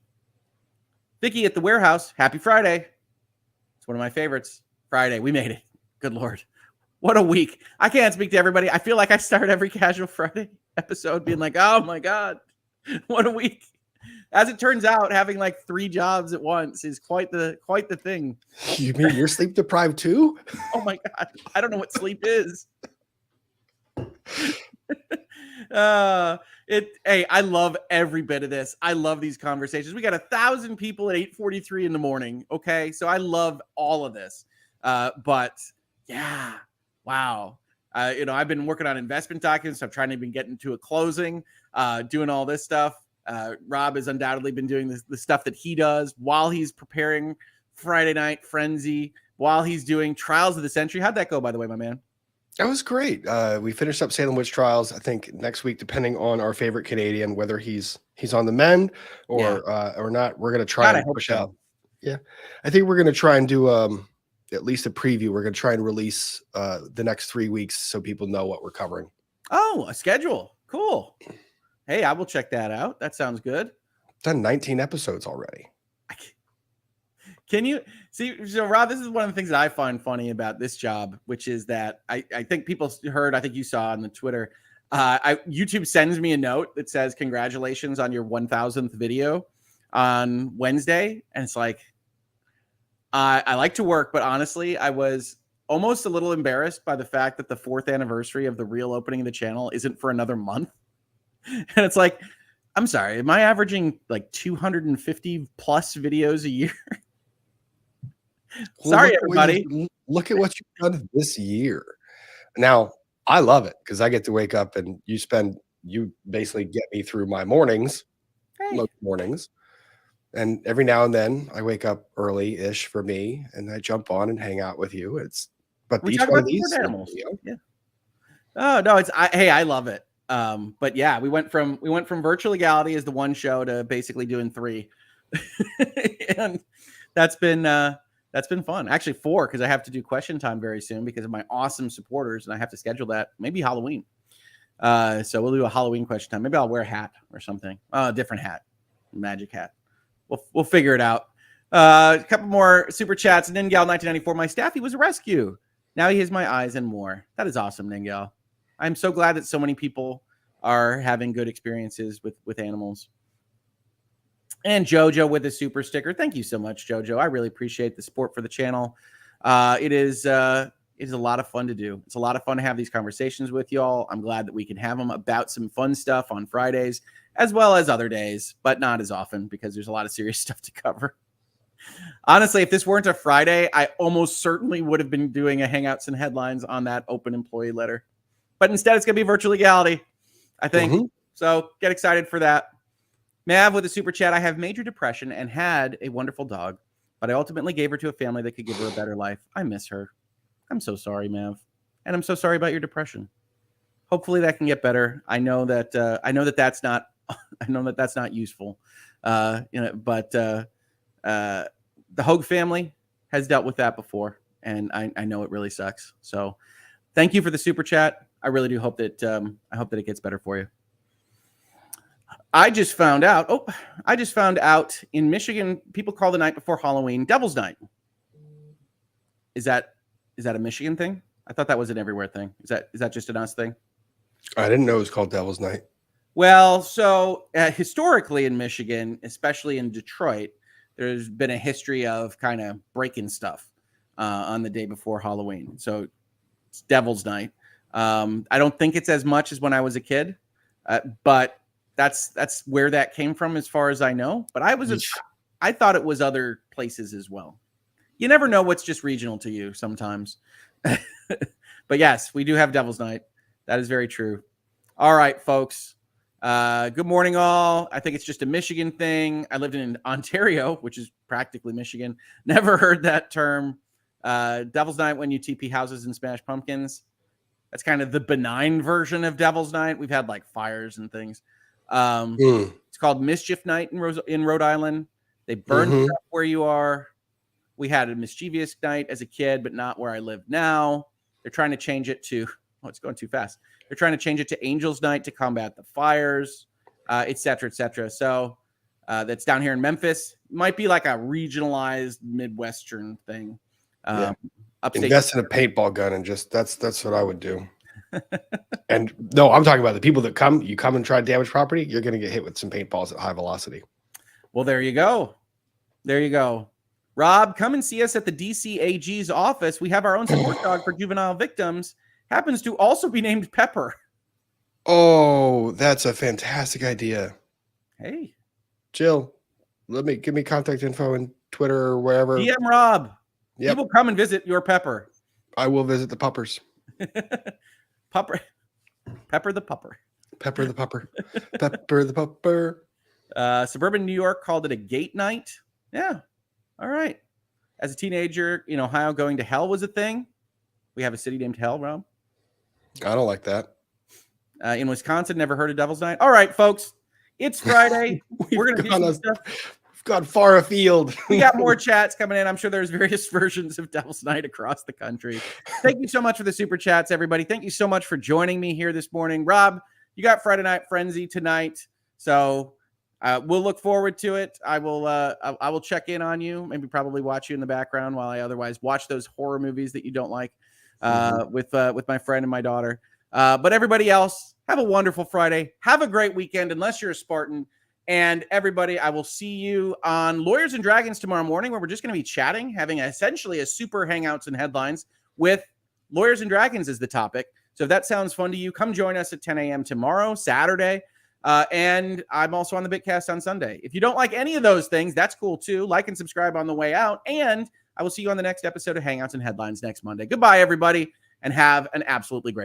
Vicky at the warehouse. Happy Friday. It's one of my favorites. Friday. We made it. Good Lord. What a week. I can't speak to everybody. I feel like I start every Casual Friday episode being like, oh my God, what a week. As it turns out, having like 3 jobs at once is quite the thing. You mean you're sleep deprived too? Oh my God. I don't know what sleep is. Hey, I love every bit of this. I love these conversations. We got 1,000 people at 8:43 in the morning. Okay. So I love all of this. But yeah, wow. I've been working on investment documents. So I'm trying to even get into a closing, doing all this stuff. Rob has undoubtedly been doing the stuff that he does while he's preparing Friday Night Frenzy, while he's doing Trials of the Century. How'd that go, by the way, my man? That was great. We finished up Salem Witch Trials. I think next week, depending on our favorite Canadian, whether he's on the mend or not, we're going to try and push out. Yeah, I think we're going to try and do at least a preview. We're going to try and release the next 3 weeks so people know what we're covering. Oh, a schedule. Cool. Hey, I will check that out. That sounds good. Done 19 episodes already. Can you see? So, Rob, this is one of the things that I find funny about this job, which is that I think people heard, I think you saw on the Twitter, YouTube sends me a note that says, congratulations on your 1,000th video on Wednesday. And it's like, I like to work, but honestly, I was almost a little embarrassed by the fact that the 4th anniversary of the real opening of the channel isn't for another month. And it's like, I'm sorry, am I averaging like 250 plus videos a year? Sorry, everybody. Look at what you've done this year. Now, I love it because I get to wake up and you basically get me through my mornings, most mornings. And every now and then I wake up early-ish for me and I jump on and hang out with you. But we each talk one about of these animals. Yeah. Oh no, I love it. But yeah, we went from Virtual Legality as the one show to basically doing 3. And that's been That's been fun. Actually, 4, because I have to do question time very soon because of my awesome supporters, and I have to schedule that. Maybe Halloween. So we'll do a Halloween question time. Maybe I'll wear a hat or something. A different hat, magic hat. We'll figure it out. A couple more super chats. Ningal 1994. My staffy was a rescue. Now he has my eyes and more. That is awesome, Ningal. I'm so glad that so many people are having good experiences with animals. And Jojo with a super sticker. Thank you so much, Jojo. I really appreciate the support for the channel. It is a lot of fun to do. It's a lot of fun to have these conversations with y'all. I'm glad that we can have them about some fun stuff on Fridays as well as other days, but not as often because there's a lot of serious stuff to cover. Honestly, if this weren't a Friday, I almost certainly would have been doing a Hangouts and Headlines on that open employee letter. But instead, it's going to be virtual legality, I think. So get excited for that. Mav with a super chat. I have major depression and had a wonderful dog, but I ultimately gave her to a family that could give her a better life. I miss her. I'm so sorry, Mav. And I'm so sorry about your depression. Hopefully that can get better. I know that that's not useful. But the Hoeg family has dealt with that before, and I know it really sucks. So thank you for the super chat. I really do hope that it gets better for you. I just found out in Michigan, people call the night before Halloween Devil's Night. Is that a Michigan thing? I thought that was an everywhere thing. Is that just an us thing? I didn't know it was called Devil's Night. Well, so historically in Michigan, especially in Detroit, there's been a history of kind of breaking stuff on the day before Halloween. So it's Devil's Night. I don't think it's as much as when I was a kid, but that's where that came from as far as I know. But I thought it was other places as well. You never know what's just regional to you sometimes. But yes, we do have Devil's Night. That is very true. All right, folks. Good morning, all. I think it's just a Michigan thing. I lived in Ontario, which is practically Michigan. Never heard that term. Devil's Night when you TP houses and smash pumpkins. That's kind of the benign version of Devil's Night. We've had like fires and things. It's called Mischief Night in Rhode Island. They burn stuff where you are. We had a mischievous night as a kid, but not where I live now. They're trying to change it to, it's going too fast. They're trying to change it to Angels Night to combat the fires, et cetera, et cetera. So that's down here in Memphis. Might be like a regionalized Midwestern thing. Upstate. Invest in a paintball gun and just that's what I would do. And no, I'm talking about the people that come and try to damage property. You're going to get hit with some paintballs at high velocity. Well, there you go. There you go. Rob, come and see us at the DCAG's office. We have our own support dog for juvenile victims. Happens to also be named Pepper. Oh, that's a fantastic idea. Hey, Jill, give me contact info and Twitter or wherever. DM Rob. Yep. He will come and visit your Pepper. I will visit the puppers. Pepper the pupper. Pepper the pupper. Pepper the pupper. Suburban New York called it a gate night. Yeah. All right. As a teenager in Ohio, going to hell was a thing. We have a city named Hell, Rob. I don't like that. In Wisconsin, never heard of Devil's Night. All right, folks. It's Friday. We're going to do some stuff. We've gone far afield. We got more chats coming in. I'm sure there's various versions of Devil's Night across the country. Thank you so much for the super chats, everybody. Thank you so much for joining me here this morning. Rob, you got Friday Night Frenzy tonight. So we'll look forward to it. I will check in on you, maybe probably watch you in the background while I otherwise watch those horror movies that you don't like with my friend and my daughter. But everybody else, have a wonderful Friday. Have a great weekend, unless you're a Spartan. And everybody, I will see you on Lawyers and Dragons tomorrow morning, where we're just going to be chatting, having essentially a super Hangouts and Headlines with Lawyers and Dragons as the topic. So if that sounds fun to you, come join us at 10 a.m. tomorrow, Saturday. And I'm also on the Bitcast on Sunday. If you don't like any of those things, that's cool too. Like and subscribe on the way out. And I will see you on the next episode of Hangouts and Headlines next Monday. Goodbye, everybody, and have an absolutely great